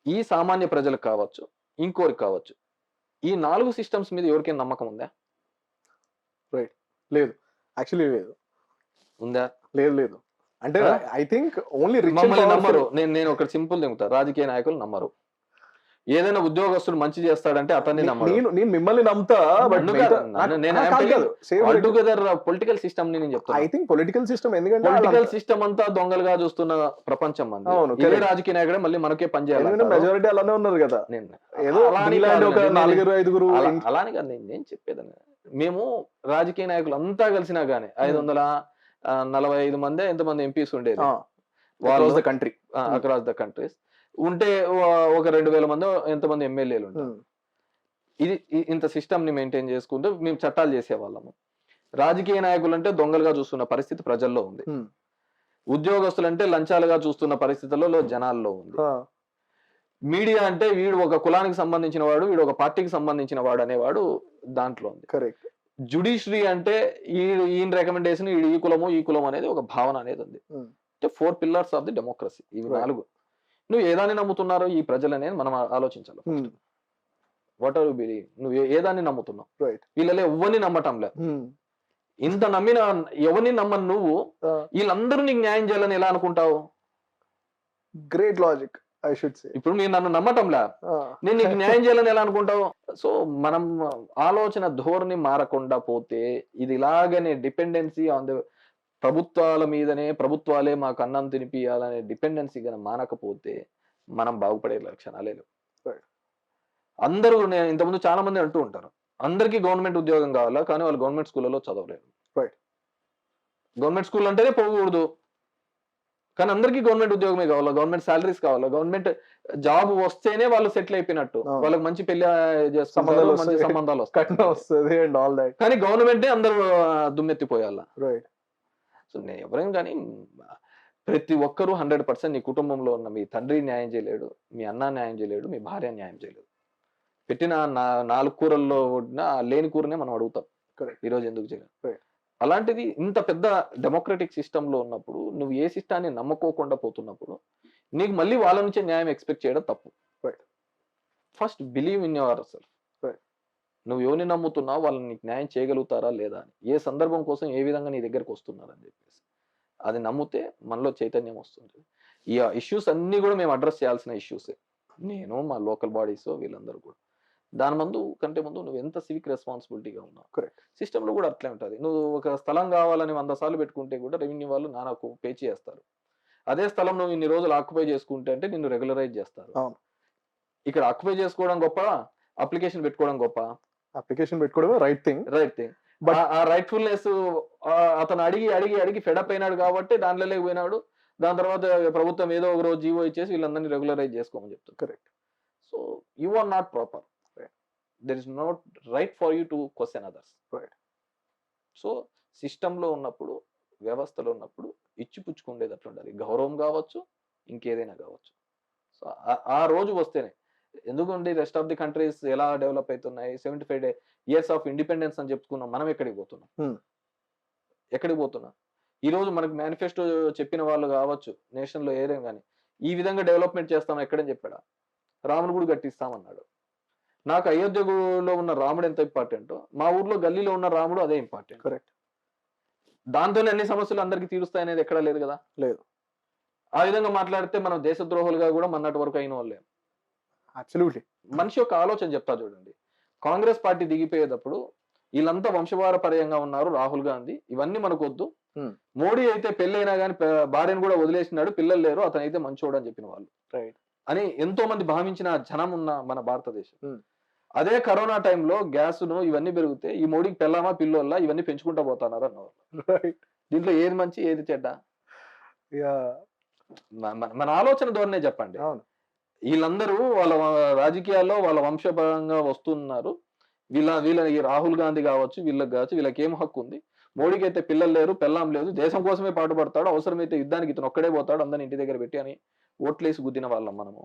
ఈ సామాన్య ప్రజలకు కావచ్చు, ఇంకోరికి కావచ్చు. ఈ 4 సిస్టమ్స్ మీద ఎవరికైనా నమ్మకం ఉందా? లేదు. యాక్చువల్లీ లేదు. ఉందా? లేదు. అంటే ఐ థింక్ ఓన్లీ రిచ్ మమ్మల్ని నమ్మరు. నేను ఒకటి సింపుల్ చెప్తా. రాజకీయ నాయకులు నమ్మరు. ఏదైనా ఉద్యోగస్తుడు మంచి చేస్తాడంటే అతన్ని నమ్మరు. నేను మిమ్మల్ని నమ్ముతా. బట్ టుగెదర్ పొలిటికల్ సిస్టమ్ ని నేను చెప్తాను. ఐ థింక్ పొలిటికల్ సిస్టమ్ ఎందుకంటే పొలిటికల్ సిస్టమ్ అంతా దొంగలుగా చూస్తున్న ప్రపంచం మంది. అవును, ఇదే రాజకీయ నాయకుడే మళ్ళీ మనకే పని చేయాలి. మెజారిటీ అలానే ఉన్నారు కదా. ఏదో అలానే ఒక 4-5 అలానే కాదు నేను చెప్పేదని. మేము రాజకీయ నాయకులు అంతా కలిసినా గానీ 545 మంది ఎంతమంది ఎంపీస్ ఉండేది across the country, across the countries ఉంటే ఒక 2000 మంది ఎంతమంది ఎమ్మెల్యేలు ఉంటారు. ఇది ఇంత సిస్టమ్ ని మెయింటైన్ చేసుకుంటూ మేము చట్టాలు చేసేవాళ్ళము. రాజకీయ నాయకులు అంటే దొంగలుగా చూస్తున్న పరిస్థితి ప్రజల్లో ఉంది. ఉద్యోగస్తులు అంటే లంచాలుగా చూస్తున్న పరిస్థితుల్లో జనాల్లో ఉంది. మీడియా అంటే వీడు ఒక కులానికి సంబంధించిన వాడు, వీడు ఒక పార్టీకి సంబంధించిన వాడు అనేవాడు దాంట్లో ఉంది. కరెక్ట్. జ్యుడిషియరీ అంటే ఈయన రికమెండేషన్ ఈ కులము అనేది ఒక భావన అనేది ఉంది. అంటే 4 పిల్లర్స్ ఆఫ్ ది డెమోక్రసీ. ఇవి 4. నువ్వు ఏదాన్ని నమ్ముతున్నారో ఈ ప్రజలు అనేది మనం ఆలోచించాలి. What are you believe? నువ్వు ఏదాన్ని నమ్ముతున్నావు? వీళ్ళలో ఎవరిని నమ్మటంలే. ఇంత నమ్మిన ఎవరిని నమ్మని నువ్వు వీళ్ళందరూ నీకు న్యాయం చేయాలని ఎలా అనుకుంటావు? Great logic I should say. ఇప్పుడు మీరు నన్ను నమ్మటంలా, నేను నీకు న్యాయం చేయాలని ఎలా అనుకుంటావు? సో మనం ఆలోచన ధోరణి మారకుండా పోతే ఇది ఇలాగనే డిపెండెన్సీ ఆన్ ద ప్రభుత్వాల మీదనే, ప్రభుత్వాలే మాకు అన్నం తినిపియాలనే డిపెండెన్సీ కానీ మానకపోతే మనం బాగుపడే లక్షణాలే లేవు. అందరూ నేను ఇంతకుముందు చాలా మంది అంటూ ఉంటారు, అందరికీ గవర్నమెంట్ ఉద్యోగం కావాలా, కానీ వాళ్ళు గవర్నమెంట్ స్కూళ్ళలో చదవలేరు. గవర్నమెంట్ స్కూల్ అంటేనే పోకూడదు, కానీ అందరికీ గవర్నమెంట్ ఉద్యోగమే కావాలా, గవర్నమెంట్ సాలరీస్ కావాలా, గవర్నమెంట్ జాబ్ వస్తేనే వాళ్ళు సెటిల్ అయిపోయినట్టు, వాళ్ళకి మంచి పెళ్లి చేసుకుంటారు, మంచి సంబంధాలు వస్తాయి. కానీ గవర్నమెంటే అందరూ దుమ్మెత్తిపోయాలా. సో నేను ఎవరైనా కానీ ప్రతి ఒక్కరూ 100% నీ కుటుంబంలో ఉన్న మీ తండ్రి న్యాయం చేయలేడు, మీ అన్న న్యాయం చేయలేడు, మీ భార్య న్యాయం చేయలేడు. పెట్టిన 4 కూరల్లో లేని కూరనే మనం అడుగుతాం, ఈరోజు ఎందుకు చేయలేదు. అలాంటిది ఇంత పెద్ద డెమోక్రటిక్ సిస్టమ్ లో ఉన్నప్పుడు నువ్వు ఏ సిస్టాన్ని నమ్మకోకుండా పోతున్నప్పుడు నీకు మళ్ళీ వాళ్ళ నుంచే న్యాయం ఎక్స్పెక్ట్ చేయడం తప్పు. First believe in your self. నువ్వు ఎవరిని నమ్ముతున్నావు, వాళ్ళని నీకు న్యాయం చేయగలుగుతారా లేదా అని, ఏ సందర్భం కోసం ఏ విధంగా నీ దగ్గరకు వస్తున్నారని చెప్పేసి అది నమ్మితే మనలో చైతన్యం వస్తుంది. ఈ ఇష్యూస్ అన్ని కూడా మేము అడ్రస్ చేయాల్సిన ఇష్యూసే, నేను మా లోకల్ బాడీస్ వీళ్ళందరూ కూడా. దాని కంటే ముందు నువ్వు ఎంత సివిక్ రెస్పాన్సిబిలిటీగా ఉన్నావు. సిస్టంలో కూడా అట్లే ఉంటుంది. నువ్వు ఒక స్థలం కావాలని 100 సార్లు పెట్టుకుంటే కూడా రెవెన్యూ వాళ్ళు నాన్నకు పే చేస్తారు. అదే స్థలం నువ్వు ఇన్ని రోజులు ఆక్యుపై చేసుకుంటే అంటే నిన్ను రెగ్యులరైజ్ చేస్తారు. ఇక్కడ ఆక్యుపై చేసుకోవడం గొప్ప, అప్లికేషన్ పెట్టుకోవడం గొప్ప. అప్లికేషన్ పెట్టుకోవడం రైట్ థింగ్. బట్ ఆ రైట్ఫుల్నెస్ అతను అడిగి ఫెడప్ అయినాడు కాబట్టి దాంట్లో పోయినాడు. దాని తర్వాత ప్రభుత్వం ఏదో ఒక రోజు జీవో ఇచ్చేసి వీళ్ళందరినీ రెగ్యులరైజ్ చేసుకోమని చెప్తుంది. Correct. So you are not proper. There is not right for you to question others. So సిస్టంలో ఉన్నప్పుడు, వ్యవస్థలో ఉన్నప్పుడు ఇచ్చిపుచ్చుకుండేది అట్లా ఉండాలి. గౌరవం కావచ్చు, ఇంకేదైనా కావచ్చు. సో ఆ రోజు వస్తేనే, ఎందుకంటే రెస్ట్ ఆఫ్ ది కంట్రీస్ ఎలా డెవలప్ అవుతున్నాయి, 75 years ఆఫ్ ఇండిపెండెన్స్ అని చెప్పుకున్నాం, మనం ఎక్కడికి పోతున్నాం? ఈ రోజు మనకు మేనిఫెస్టో చెప్పిన వాళ్ళు కావచ్చు, నేషన్ లో ఏరేం కానీ ఈ విధంగా డెవలప్మెంట్ చేస్తాం ఎక్కడని చెప్పాడా? రాముని గుడి కట్టిస్తామన్నాడు. నాకు అయోధ్యలో ఉన్న రాముడు ఎంత ఇంపార్టెంటో మా ఊర్లో గల్లీలో ఉన్న రాముడు అదే ఇంపార్టెంట్. కరెక్ట్. దాంతోనే అన్ని సమస్యలు అందరికీ తీరుస్తాయి అనేది ఎక్కడా లేదు కదా. లేదు. ఆ విధంగా మాట్లాడితే మనం దేశద్రోహులుగా కూడా మొన్నటి వరకు అయిన వాళ్ళే. అబ్సల్యూట్లీ. మనిషి యొక్క ఆలోచన చెప్తా చూడండి. కాంగ్రెస్ పార్టీ దిగిపోయేటప్పుడు వీళ్ళంతా వంశపారపర్యంగా ఉన్నారు, రాహుల్ గాంధీ ఇవన్నీ మనకొద్దు. మోడీ అయితే పెళ్ళైనా కానీ భార్యను కూడా వదిలేసినాడు, పిల్లలు లేరు, అతనైతే మంచోడు అని చెప్పిన వాళ్ళు రైట్ అని ఎంతో మంది భావించిన జనం ఉన్న మన భారతదేశం. అదే కరోనా టైంలో గ్యాస్ను ఇవన్నీ పెరిగితే ఈ మోడీకి పెళ్ళామా పిల్లోల్లా ఇవన్నీ పెంచుకుంటా పోతున్నారు అన్నవాళ్ళు. రైట్ దీంట్లో ఏది మంచి ఏది చెడ్డ? యా మన ఆలోచన ధోరణే చెప్పండి. అవును వీళ్ళందరూ వాళ్ళ రాజకీయాల్లో వాళ్ళ వంశపరంగా వస్తున్నారు. వీళ్ళ ఈ రాహుల్ గాంధీ కావచ్చు, వీళ్ళకి కావచ్చు, వీళ్ళకి ఏం హక్కు ఉంది? మోడీకి అయితే పిల్లలు లేరు, పెళ్ళాం లేదు, దేశం కోసమే పాటుపడతాడు, అవసరమైతే యుద్ధానికి ఇతను ఒక్కడే పోతాడు, అందరిని ఇంటి దగ్గర పెట్టి అని ఓట్లేసి గుద్దిన వాళ్ళం మనము.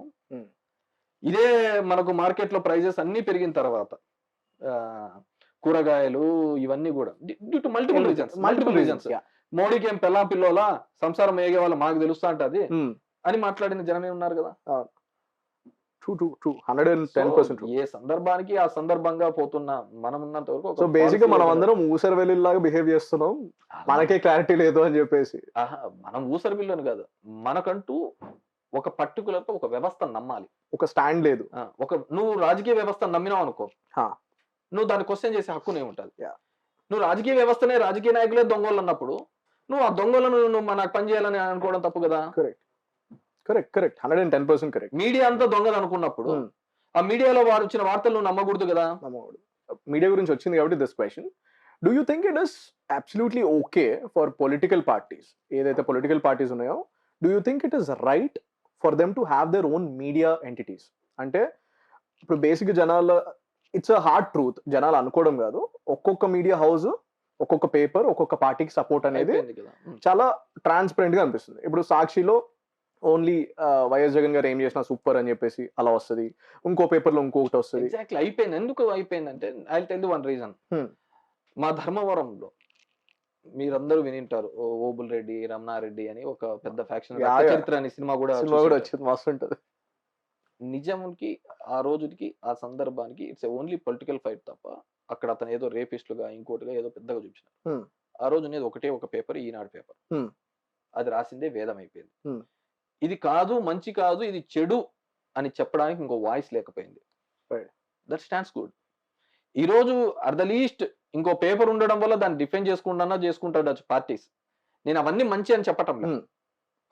ఇదే మనకు మార్కెట్ లో ప్రైజెస్ అన్ని పెరిగిన తర్వాత కూరగాయలు ఇవన్నీ కూడా డ్యూ టు మల్టిపుల్ రీజన్స్ మోడీకి ఏం పెళ్ళాం పిల్లోలా సంసారం ఏగే వాళ్ళు మాకు తెలుస్తా అంటది అని మాట్లాడిన జనమే ఉన్నారు కదా. ఏ సందర్భానికి ఆ సందర్భంగా పోతున్నా మనం ఉన్నంత వరకు. సో బేసిక్ గా మనం అందరం ఊసర వెళ్ళిలాగా బిహేవ్ చేస్తున్నాం, మనకే క్లారిటీ లేదు అని చెప్పేసి. మనం ఊసర బిల్లుని కాదు, మనకంటూ ఒక పర్టికులర్ ఒక వ్యవస్థ నమ్మాలి, ఒక స్టాండ్ లేదు. నువ్వు రాజకీయ వ్యవస్థ నమ్మినావు అనుకో, నువ్వు దాన్ని క్వశ్చన్ చేసే హక్కునే ఉంటది. నువ్వు రాజకీయ వ్యవస్థనే, రాజకీయ నాయకులే దొంగలు అన్నప్పుడు నువ్వు ఆ దొంగలను నువ్వు నాకు పని చేయాలని అనుకోవడం తప్పు కదా. Correct 110% correct. మీడియా అంతా దొంగలు అనుకున్నప్పుడు ఆ మీడియాలో వారు వచ్చిన వార్తలు నువ్వు నమ్మకూడదు కదా. మీడియా గురించి వచ్చింది కాబట్టి this question, do you think it is absolutely okay for political parties, ఏదైతే పొలిటికల్ పార్టీస్ ఉన్నాయో, do you think it is right for them to have their own media entities? అంటే ఇప్పుడు బేసిక్ జనాల ఇట్స్ అ హార్డ్ ట్రూత్, జనాలు అనుకోవడం కాదు, ఒక్కొక్క media house, ఒక్కొక్క పేపర్, ఒక్కొక్క పార్టీకి సపోర్ట్ అనేది చాలా ట్రాన్స్పరెంట్ గా అనిపిస్తుంది. ఇప్పుడు సాక్షిలో ఓన్లీ వైఎస్ జగన్ గారు ఏం చేసినా సూపర్ అని చెప్పేసి అలా వస్తుంది, ఇంకో పేపర్ లో ఇంకొకటి వస్తుంది. ఎగ్జాక్ట్లీ అయిపోయింది. ఎందుకు అయిపోయిందంటే I tell you one reason. మా ధర్మవరంలో మీరందరూ వినింటారు, ఓబుల్ రెడ్డి, రమణారెడ్డి అని ఒక పెద్ద ఫ్యాక్షన్, చరిత్ర అనే సినిమా కూడా వచ్చింది, మస్తు ఉంటుంది. నిజానికి ఆ రోజుకి ఆ సందర్భానికి ఇట్స్ ఓన్లీ పొలిటికల్ ఫైట్ తప్ప అక్కడ అతను ఏదో రేపిస్టుగా ఇంకోటిగా ఏదో పెద్దగా చూపించారు. ఆ రోజు అనేది ఒకటే ఒక పేపర్, ఈనాడు పేపర్, అది రాసిందే వేదం అయిపోయింది. ఇది కాదు, మంచి కాదు, ఇది చెడు అని చెప్పడానికి ఇంకో వాయిస్ లేకపోయింది. That stands good. ఈ రోజు అట్ ద లీస్ట్ ఇంకో పేపర్ ఉండడం వల్ల దాన్ని డిఫెండ్ చేసుకుంటాడు పార్టీస్. నేను అవన్నీ మంచి అని చెప్పటం లేదు,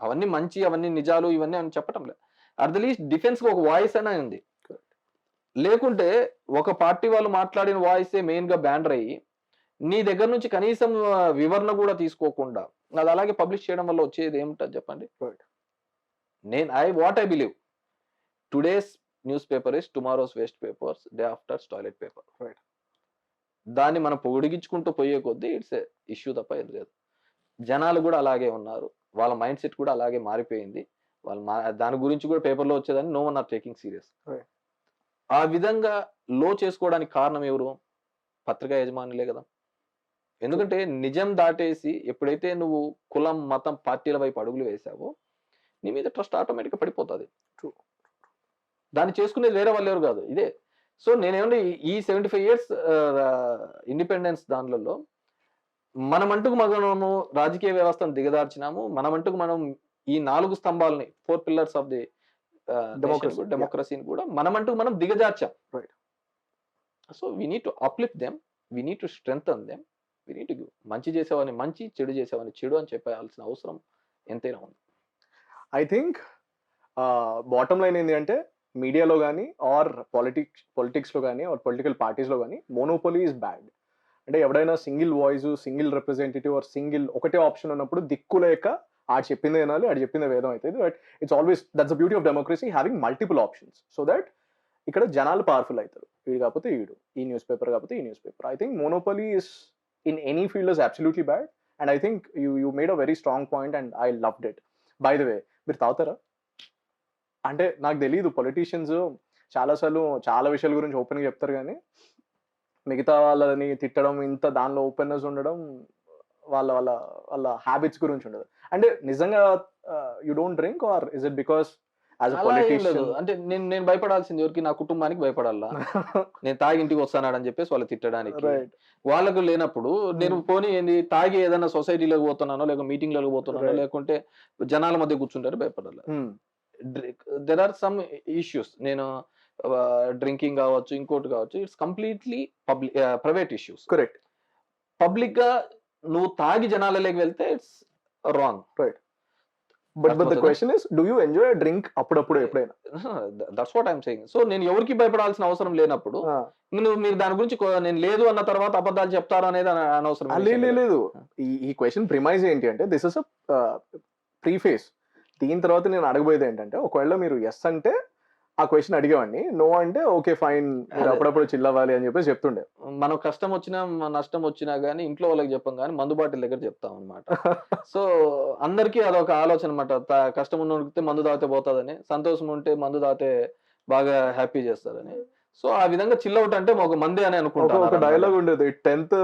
అవన్నీ మంచి, అవన్నీ నిజాలు, ఇవన్నీ అని చెప్పటం లేదు. అట్ ద లీస్ట్ డిఫెన్స్ కి ఒక వాయిస్ అనే ఉంది. లేకుంటే ఒక పార్టీ వాళ్ళు మాట్లాడిన వాయిసే మెయిన్ గా బ్యానర్ అయ్యి నీ దగ్గర నుంచి కనీసం వివరణ కూడా తీసుకోకుండా అది అలాగే పబ్లిష్ చేయడం వల్ల వచ్చేది ఏమిటో చెప్పండి. What I believe, today's newspaper is tomorrow's waste papers, day after's toilet paper. దాన్ని మనం పొడిగించుకుంటూ పోయే కొద్దీ ఇట్స్ ఇష్యూ తప్ప ఏం లేదు. జనాలు కూడా అలాగే ఉన్నారు, వాళ్ళ మైండ్ సెట్ కూడా అలాగే మారిపోయింది. వాళ్ళు దాని గురించి కూడా పేపర్లో వచ్చేదని no one are taking serious. ఆ విధంగా లో చేసుకోవడానికి కారణం ఎవరు? పత్రికా యజమానులే కదా. ఎందుకంటే నిజం దాటేసి ఎప్పుడైతే నువ్వు కులం, మతం, పార్టీల వైపు అడుగులు వేసావో నీ మీద ట్రస్ట్ ఆటోమేటిక్గా పడిపోతుంది. దాన్ని చేసుకునేది వేరే వాళ్ళు ఎవరు కాదు, ఇదే. సో నేనేమంటే ఈ 75 years ఇండిపెండెన్స్ దానిలో మనమంటూ మనము రాజకీయ వ్యవస్థను దిగదార్చినాము, మనమంటూ మనం ఈ 4 స్తంభాలని, 4 pillars ఆఫ్ ది డెమోక్రసీని కూడా మనమంటూ మనం దిగజార్చాం. So we need to uplift them, we need to strengthen them, we need to మంచి చేసేవాడిని మంచి, చెడు చేసేవాడిని చెడు అని చెప్పాల్సిన అవసరం ఎంతైనా ఉంది. ఐ థింక్ బాటమ్ లైన్ ఏంటి అంటే, మీడియాలో కానీ ఆర్ పొలిటిక్స్లో కానీ ఆర్ పొలిటికల్ పార్టీస్లో కానీ మోనోపోలీ ఈజ్ బ్యాడ్. అంటే ఎవడైనా single voice, single representative or single ఒకటే ఆప్షన్ ఉన్నప్పుడు దిక్కు లేక ఆడు చెప్పిందే వినాలి, ఆడు చెప్పిందే వేదం అవుతుంది. But it's always that's the beauty of democracy, having multiple options, so that ఇక్కడ జనాలు పవర్ఫుల్ అవుతారు. వీడు కాకపోతే వీడు, ఈ న్యూస్ పేపర్ కాకపోతే ఈ news paper. I think monopoly is in any field is absolutely bad. And I think you made a very strong point and I loved it. By the వే, మీరు తాగుతారా? అంటే నాకు తెలియదు, పొలిటీషియన్స్ చాలాసార్లు చాలా విషయాల గురించి ఓపెన్గా చెప్తారు, కానీ మిగతా వాళ్ళని తిట్టడం, ఇంత దానిలో ఓపెన్నెస్ ఉండడం, వాళ్ళ వాళ్ళ వాళ్ళ హ్యాబిట్స్ గురించి ఉండదు. అంటే నిజంగా you don't drink are is it because as a politician? అంటే నేను భయపడాల్సింది ఎవరికి? నా కుటుంబానికి భయపడాలా? నేను తాగి ఇంటికి వస్తానాడని చెప్పేసి వాళ్ళు తిట్టడానికి. వాళ్ళకు లేనప్పుడు నేను పోనీ ఏంది తాగి ఏదైనా సొసైటీలోకి పోతున్నానో, లేక మీటింగ్లకు పోతున్నానో, లేకుంటే జనాల మధ్య కూర్చుంటారో భయపడాలి. There are some issues. నేను డ్రింకింగ్ కావచ్చు, ఇంకోటి కావచ్చు. It's completely private issues. Correct. Public గా నువ్వు తాగి జనాలలోకి వెళ్తే it's wrong. Right. But the అర్థమవుతుందా? Question is, do you enjoy drink అప్పుడప్పుడు ఎప్పుడైనా? That's what I'm saying. So నేను ఎవరికి భయపడాల్సిన అవసరం లేనప్పుడు మీరు దాని గురించి నేను లేదు అన్న తర్వాత అబద్ధాలు చెప్తారు అనేది అనవసరం. లేదు. ఈ క్వశ్చన్ ప్రిమైజ్ ఏంటి అంటే, దిస్ ఇస్ అ ప్రీఫేస్. దీని తర్వాత నేను అడగబోయేది ఏంటంటే, ఒకవేళ మీరు ఎస్ అంటే ఆ క్వశ్చన్ అడిగేవాడిని, నో అంటే ఓకే ఫైన్, మీరు అప్పుడప్పుడు చిల్ అవ్వాలి అని చెప్పేసి చెప్తుండే. మనం కష్టం వచ్చినా నష్టం వచ్చినా గానీ ఇంట్లో వాళ్ళకి చెప్పం కానీ మందు బాటిల్ దగ్గర చెప్తాం అనమాట. సో అందరికీ అదొక ఆలోచన అనమాట. కష్టం ఉన్నోడితే మందు తాగితే పోతుందని, సంతోషం ఉంటే మందు తాగితే బాగా హ్యాపీ చేస్తారని. సో ఆ విధంగా చిల్ అవుట్ అంటే ఒక మందే అని అనుకుంటాను. ఒక డైలాగ్ ఉండేది, 10th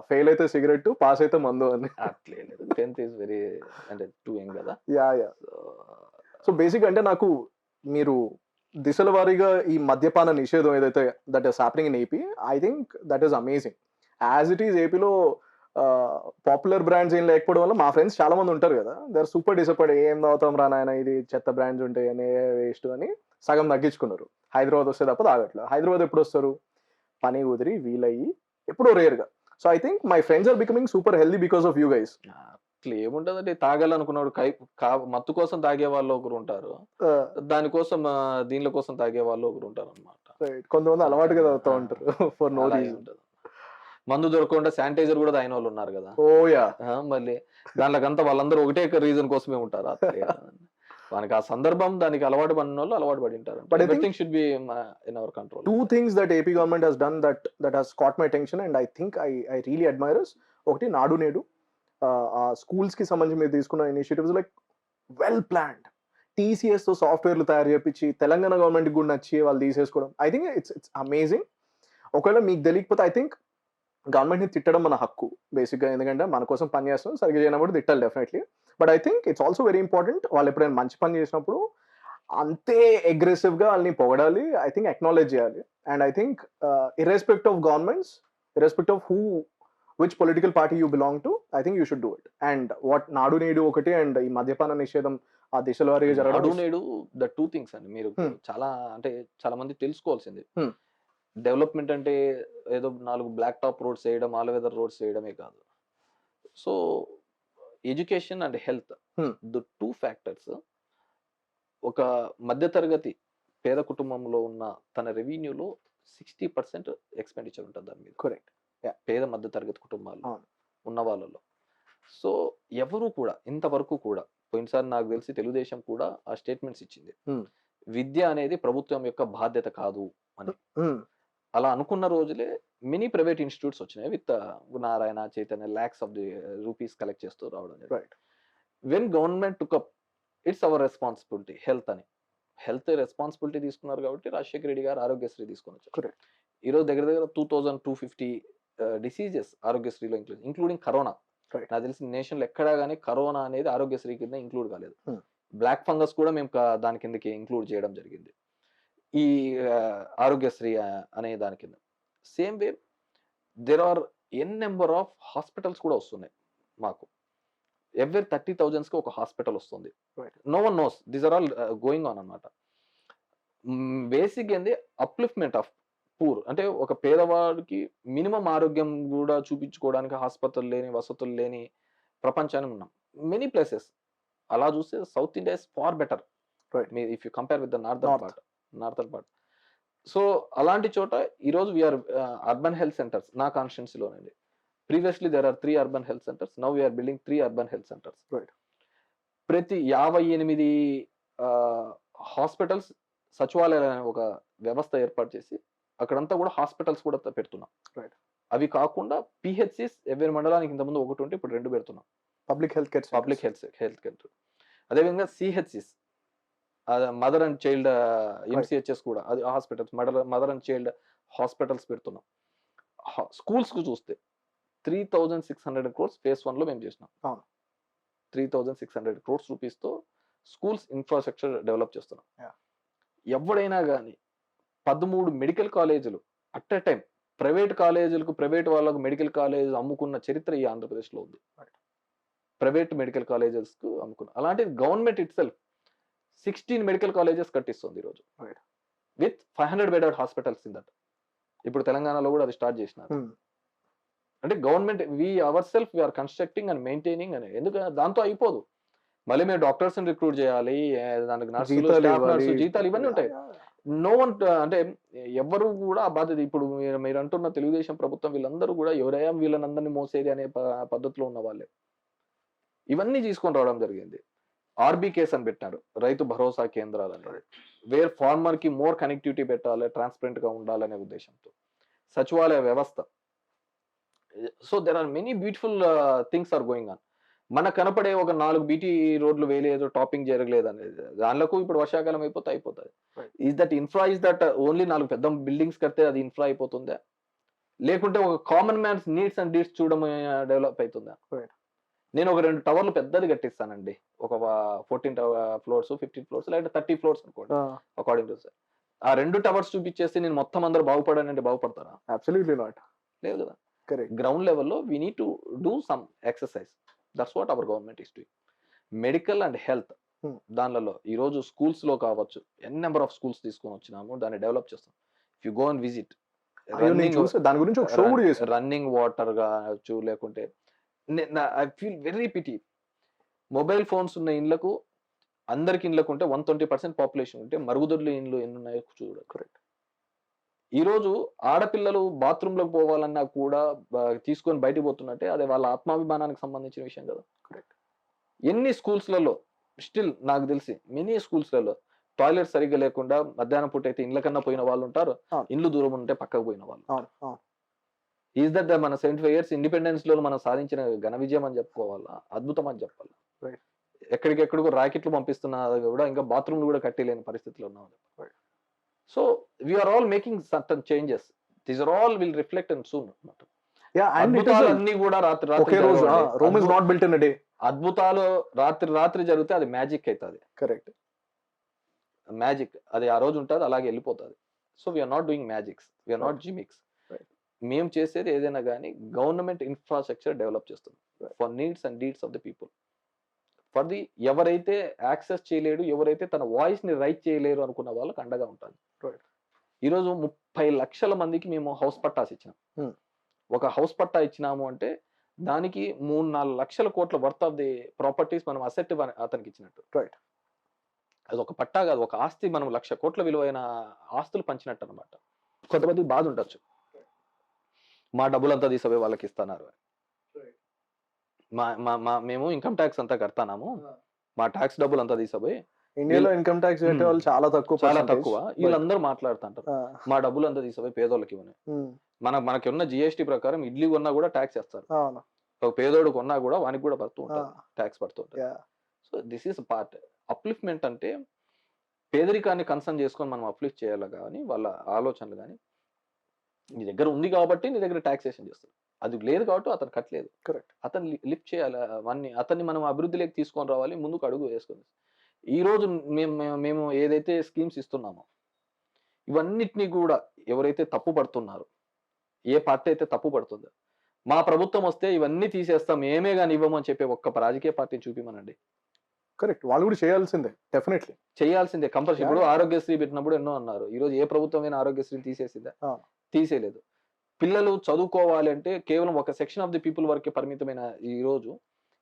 ఫెయిల్ అయితే సిగరెట్, పాస్ అయితే మందు అని. అట్లేదు. 10th ఈజ్ వెరీ అంటే టూ యంగ్ కదా. యా. సో బేసిక్ అంటే నాకు మీరు దిశల వారీగా ఈ మద్యపాన నిషేధం ఏదైతే that is happening in AP, I think that is amazing. As it is ఏపీలో పాపులర్ బ్రాండ్స్ ఏం లేకపోవడం వల్ల మా ఫ్రెండ్స్ చాలా మంది ఉంటారు కదా, దే ఆర్ సూపర్ డిసప్పాయింట్. ఏం తాగుతాం రా నాయన, ఇది చెత్త బ్రాండ్స్ ఉంటాయి అని, వేస్ట్ అని సగం తగ్గించుకున్నారు. హైదరాబాద్ వస్తే తప్ప తాగట్లేదు. హైదరాబాద్ ఎప్పుడు వస్తారు? పని కుదిరి వీలయ్యి ఎప్పుడో రేర్గా. So I think my friends are becoming super healthy because of you guys. అట్లా ఏముంటదంటే, తాగాలనుకున్నాడు మత్తు కోసం తాగే వాళ్ళు ఒకరు ఉంటారు, దానికోసం దీనిల కోసం తాగే వాళ్ళు ఒకరు ఉంటారు అనమాట. కొంతమంది అలవాటుగా తాగుతూ ఉంటారు ఫర్ నో రీజన్. మందు దొరకకుండా శానిటైజర్ కూడా తాగిన వాళ్ళు ఉన్నారు కదా. ఓ యా. మళ్ళీ దాంట్లోకంతా వాళ్ళందరూ ఒకటే రీజన్ కోసమే ఉంటారు. మనకి ఆ సందర్భం దానికి అలవాటు పడిన వాళ్ళు అలవాటు పడి ఉంటారు. But I think everything should be in our control. Two things that AP government has done that has caught my attention and I think I really admire is, ఒకటి నాడు నేడు, ఆ స్కూల్స్ కి సంబంధించి మీరు తీసుకున్న initiatives like well planned. TCS తో సాఫ్ట్వేర్లు తయారు చేయించి తెలంగాణ గవర్నమెంట్ కూడా నచ్చి వాళ్ళు తీసేసుకోవడం, ఐ థింక్ ఇట్స్ అమేజింగ్. ఒకవేళ మీకు తెలియకపోతే ఐ థింక్ గవర్నమెంట్ని తిట్టడం మన హక్కు బేసిక్గా, ఎందుకంటే మన కోసం పని చేస్తాం, సరిగ్గా చేయనప్పుడు తిట్టాలి definitely. But I think it's also very important, వాళ్ళు ఎప్పుడైనా మంచి పని చేసినప్పుడు అంతే అగ్రెసివ్గా వాళ్ళని పొగడాలి, ఐ థింక్ అక్నాలెడ్జ్ చేయాలి. And I think irrespect of governments, irrespect of which political party you belong to, I think you should do it. And what నాడు నేడు ఒకటి, అండ్ ఈ మద్యపాన నిషేధం ఆ దిశల వారీగా జరగడం. నాడు నేడు ద టూ థింగ్స్ అండి. మీరు చాలా అంటే చాలా మంది తెలుసుకోవాల్సింది, డెవలప్మెంట్ అంటే ఏదో 4 బ్లాక్ టాప్ రోడ్స్ వేయడం, ఆల్ వెదర్ రోడ్స్ వేయడమే కాదు. So education and health, the two factors. ఒక మధ్యతరగతి పేద కుటుంబంలో ఉన్న తన రెవెన్యూలో 60% ఎక్స్పెండిచర్ ఉంటుంది దాని మీద. కరెక్ట్. పేద మధ్యతరగతి కుటుంబాలు ఉన్న వాళ్ళలో. సో ఎవరు కూడా ఇంతవరకు కూడా, పోయినసారి నాకు తెలిసి తెలుగుదేశం కూడా ఆ స్టేట్మెంట్స్ ఇచ్చింది, విద్య అనేది ప్రభుత్వం యొక్క బాధ్యత కాదు అని. అలా అనుకున్న రోజులే మెనీ ప్రైవేట్ ఇన్స్టిట్యూట్స్ వచ్చినాయి with Narayana Chaitanya lakhs of the rupees collect చేస్తూ రావడం. When government took up it's our responsibility health అని, హెల్త్ రెస్పాన్సిబిలిటీ తీసుకున్నారు కాబట్టి రాజశేఖర రెడ్డి గారు ఆరోగ్యశ్రీ తీసుకొని వచ్చారు. ఈరోజు దగ్గర 2250 డిసీజెస్ ఆరోగ్యశ్రీలో ఇంక్లూడింగ్ కరోనా. నాకు తెలిసి నేషన్లో ఎక్కడా కానీ కరోనా అనేది ఆరోగ్యశ్రీ కింద ఇంక్లూడ్ కాలేదు. బ్లాక్ ఫంగస్ కూడా మేము దాని కిందకి ఇంక్లూడ్ చేయడం జరిగింది ఈ ఆరోగ్యశ్రీ అనే దాని కింద. Same way there are a number of hospitals కూడా వస్తున్నాయి మాకు. ఎవ్రీ 30,000 ఒక హాస్పిటల్ వస్తుంది. No one knows, these are all going on అనమాట. బేసిక్ ఏంది, అప్లిఫ్ట్మెంట్ ఆఫ్ పూర్. అంటే ఒక పేదవాడికి మినిమం ఆరోగ్యం కూడా చూపించుకోవడానికి హాస్పిటల్ లేని, వసతులు లేని ప్రపంచాన్ని ఉన్నాం మెనీ ప్లేసెస్. అలా చూస్తే south India is far better if you compare with the northern part. So అలాంటి చోట ఈరోజు వీఆర్ అర్బన్ హెల్త్ సెంటర్స్ నా కాన్స్టిట్యున్సీలోనండి. Previously there are 3 urban health centres, now we are building 3 urban health centres. ప్రతి 58 hospitals సచివాలయాలు అనే ఒక వ్యవస్థ ఏర్పాటు చేసి అక్కడంతా కూడా హాస్పిటల్స్ కూడా పెడుతున్నాం. అవి కాకుండా పిహెచ్సిస్ ఎవరి మండలానికి ఇంతకుముందు ఒకటి ఉంటే ఇప్పుడు 2 పెడుతున్నాం, పబ్లిక్ హెల్త్ కేర్. అదేవిధంగా సిహెచ్సిస్, మదర్ అండ్ చైల్డ్ ఎంసీహెచ్ఎస్ కూడా అది hospitals, mother and child hospitals పెడుతున్నాం. స్కూల్స్ కు చూస్తే 3600 crores phase 1 లో మేము చేసినాం. 3600 crores rupees తో స్కూల్స్ ఇన్ఫ్రాస్ట్రక్చర్ డెవలప్ చేస్తున్నాం. ఎవడైనా కానీ 13 మెడికల్ కాలేజీలు అట్ ఎ టైం, ప్రైవేట్ కాలేజీలకు ప్రైవేట్ వాళ్ళకు మెడికల్ కాలేజ్ అమ్ముకున్న చరిత్ర ఈ ఆంధ్రప్రదేశ్లో ఉంది. ప్రైవేట్ మెడికల్ కాలేజెస్ కు అమ్ముకున్న, అలాంటి government itself 16 medical colleges కట్టిస్తుంది ఈరోజు with 500 bedded hospitals in that. ఇప్పుడు తెలంగాణలో కూడా అది స్టార్ట్ చేసినారు. అంటే government our self we are constructing and maintaining అని. ఎందుకంటే దాంతో అయిపోదు, మళ్ళీ మేము డాక్టర్స్ రిక్రూట్ చేయాలి, దానికి నర్సులు, స్టాఫ్ నర్సు జీతాలు ఇవన్నీ ఉంటాయి. నో వన్ అంటే ఎవరు కూడా ఆ బాధ్యత. ఇప్పుడు మీరు అంటున్న తెలుగుదేశం ప్రభుత్వం వీళ్ళందరూ కూడా ఎవరయ్యా వీళ్ళనందరినీ మోసేది అనే పద్ధతిలో ఉన్న వాళ్ళే. ఇవన్నీ తీసుకొని రావడం జరిగింది. ఆర్బీకేస్ అని పెట్టారు, రైతు భరోసా కేంద్రాలు అనేది, వేర్ ఫార్మర్ కి మోర్ కనెక్టివిటీ పెట్టాలి, ట్రాన్స్పరెంట్ గా ఉండాలనే ఉద్దేశంతో. సచివాలయ వ్యవస్థ. So there are many beautiful things are going on. మనకు కనపడే ఒక 4 బీటీ రోడ్లు వేయలేదు, టాపింగ్ జరగలేదు అనేది, దానిలకు ఇప్పుడు వర్షాకాలం అయిపోతుంది. Is that infra, is that only 4 పెద్ద బిల్డింగ్స్ కడితే అది ఇన్ఫ్రా అయిపోతుందా, లేకుంటే ఒక common man's needs and deeds చూడడం డెవలప్ అవుతుందా? నేను ఒక 2 టవర్లు పెద్దది కట్టిస్తానండి, ఒక 14 ఫ్లోర్స్, 15 ఫ్లోర్స్, లేకపోతే 30 ఫ్లోర్స్ అనుకోండి, అకార్డింగ్ టు సార్. ఆ 2 టవర్స్ చూపించేస్తే నేను మొత్తం అందరూ బాగుపడానంటే బాగుపడతారా? Absolutely not. లేదు కదా. గ్రౌండ్ లెవెల్లో we need to do some exercise. That's what our government is doing. Medical and health దానిలో ఈరోజు స్కూల్స్ లో కావచ్చు, నెంబర్ ఆఫ్ స్కూల్స్ తీసుకొని వచ్చినాము, దాన్ని డెవలప్ చేస్తాం. If you go and visit, దాని గురించి ఒక షో కూడా చేశారు. రన్నింగ్ వాటర్ కావచ్చు, లేకుంటే I feel very pity, mobile phones ఉన్న ఇండ్లకు, అందరికి ఇండ్లకు ఉంటే 120% పాపులేషన్ ఉంటే మరుగుదొడ్లు ఇండ్లు ఎన్ని ఉన్నాయో చూడ. కరెక్ట్. ఈ రోజు ఆడపిల్లలు బాత్రూమ్ లోకి పోవాలన్నా కూడా తీసుకొని బయటకు పోతున్నట్టే, అదే వాళ్ళ ఆత్మాభిమానానికి సంబంధించిన విషయం కదా. కరెక్ట్. ఎన్ని స్కూల్స్లలో స్టిల్ నాకు తెలిసి మెనీ స్కూల్స్లలో టాయిలెట్ సరిగ్గా లేకుండా మధ్యాహ్నం పూట అయితే ఇండ్ల కన్నా పోయిన వాళ్ళు ఉంటారు, ఇండ్లు దూరం ఉంటే పక్కకు పోయిన వాళ్ళు. ఈజ్ దట్ మన 75 years ఇండిపెండెన్స్ లో మనం సాధించిన ఘన విజయం అని చెప్పుకోవాలా, అద్భుతం అని చెప్పాలి. ఎక్కడికెక్కడికో రాకెట్లు పంపిస్తున్నా కూడా ఇంకా బాత్రూమ్లు కూడా కట్టలేని పరిస్థితిలో ఉన్నాం. So we are all making certain changes. These are all will reflect and soon. అద్భుతాలన్నీ కూడా రాత్రి అద్భుతాలు రాత్రి జరిగితే అది మ్యాజిక్ అవుతుంది. కరెక్ట్. మ్యాజిక్ అది ఆ రోజు ఉంటుంది, అలాగే వెళ్ళిపోతుంది. So we're not doing magics, we're not gimmicks. మేము చేసేది ఏదైనా కానీ గవర్నమెంట్ ఇన్ఫ్రాస్ట్రక్చర్ డెవలప్ చేస్తుంది for needs and deeds of the people. For the ఎవరైతే యాక్సెస్ చేయలేడు, ఎవరైతే తన వాయిస్ ని రైట్ చేయలేరు అనుకున్న వాళ్ళకి అండగా ఉంటుంది. ఈరోజు 30 లక్షల మందికి మేము హౌస్ పట్టాస్ ఇచ్చినాం. ఒక హౌస్ పట్టా ఇచ్చినాము అంటే దానికి 3-4 లక్షల కోట్ల వర్త్ ఆఫ్ ది ప్రాపర్టీస్ మనం అసెట్ అతనికి ఇచ్చినట్టు. రైట్. అది ఒక పట్టా కాదు, ఒక ఆస్తి. మనం 1,00,000 కోట్ల విలువైన ఆస్తులు పంచినట్టు అనమాట. కొంతమందికి బాధ ఉండొచ్చు, మా డబ్బులంతా తీసిపోయి వాళ్ళకి ఇస్తున్నారు, మేము ఇన్కమ్ ట్యాక్స్ అంతా కడతాము, మా ట్యాక్స్ డబ్బులు అంతా తీసిపోయి. ఇండియాలో ఇన్కమ్ ట్యాక్స్ కట్టే వాళ్ళు చాలా తక్కువ. వీళ్ళందరూ మాట్లాడుతుంటారు మా డబ్బులు అంతా తీసిపోయి పేదోళ్ళకి ఇవ్వని. మనకి ఉన్న జిఎస్టీ ప్రకారం ఇడ్లీ కొన్నా కూడా ట్యాక్స్ చేస్తారు, ఒక పేదోడు కొన్నా కూడా వానికి కూడా పడుతూ ఉంటారు, ట్యాక్స్ పడుతూ ఉంటారు. So this is part. Upliftment అంటే పేదరికాన్ని కన్సర్న్ చేసుకొని మనం అప్లిఫ్ట్ చేయాలి, కానీ వాళ్ళ ఆలోచనలు కానీ నీ దగ్గర ఉంది కాబట్టి నీ దగ్గర ట్యాక్సేషన్ చేస్తారు, అది లేదు కాబట్టి అతను కట్టలేదు. కరెక్ట్. అతన్ని లిఫ్ట్ చేయాలి, అవన్నీ అతన్ని మనం అభివృద్ధిలోకి తీసుకొని రావాలి, ముందుకు అడుగు వేసుకొని. ఈ రోజు మేము ఏదైతే స్కీమ్స్ ఇస్తున్నామో ఇవన్నిటినీ కూడా ఎవరైతే తప్పు పడుతున్నారో, ఏ పార్టీ అయితే తప్పు పడుతుందో, మా ప్రభుత్వం వస్తే ఇవన్నీ తీసేస్తాం, ఏమే కానీ ఇవ్వమని చెప్పే ఒక్క రాజకీయ పార్టీని చూపిమనండి. కరెక్ట్. వాళ్ళు కూడా చేయాల్సిందే, డెఫినెట్లీ చేయాల్సిందే, కంపల్సరీ. ఇప్పుడు ఆరోగ్యశ్రీ పెట్టినప్పుడు ఎన్నో అన్నారు, ఈ రోజు ఏ ప్రభుత్వమైనా ఆరోగ్యశ్రీ తీసేసిందా? తీసేయలేదు. పిల్లలు చదువుకోవాలి అంటే కేవలం ఒక సెక్షన్ ఆఫ్ ది పీపుల్ వరకే పరిమితమైన ఈ రోజు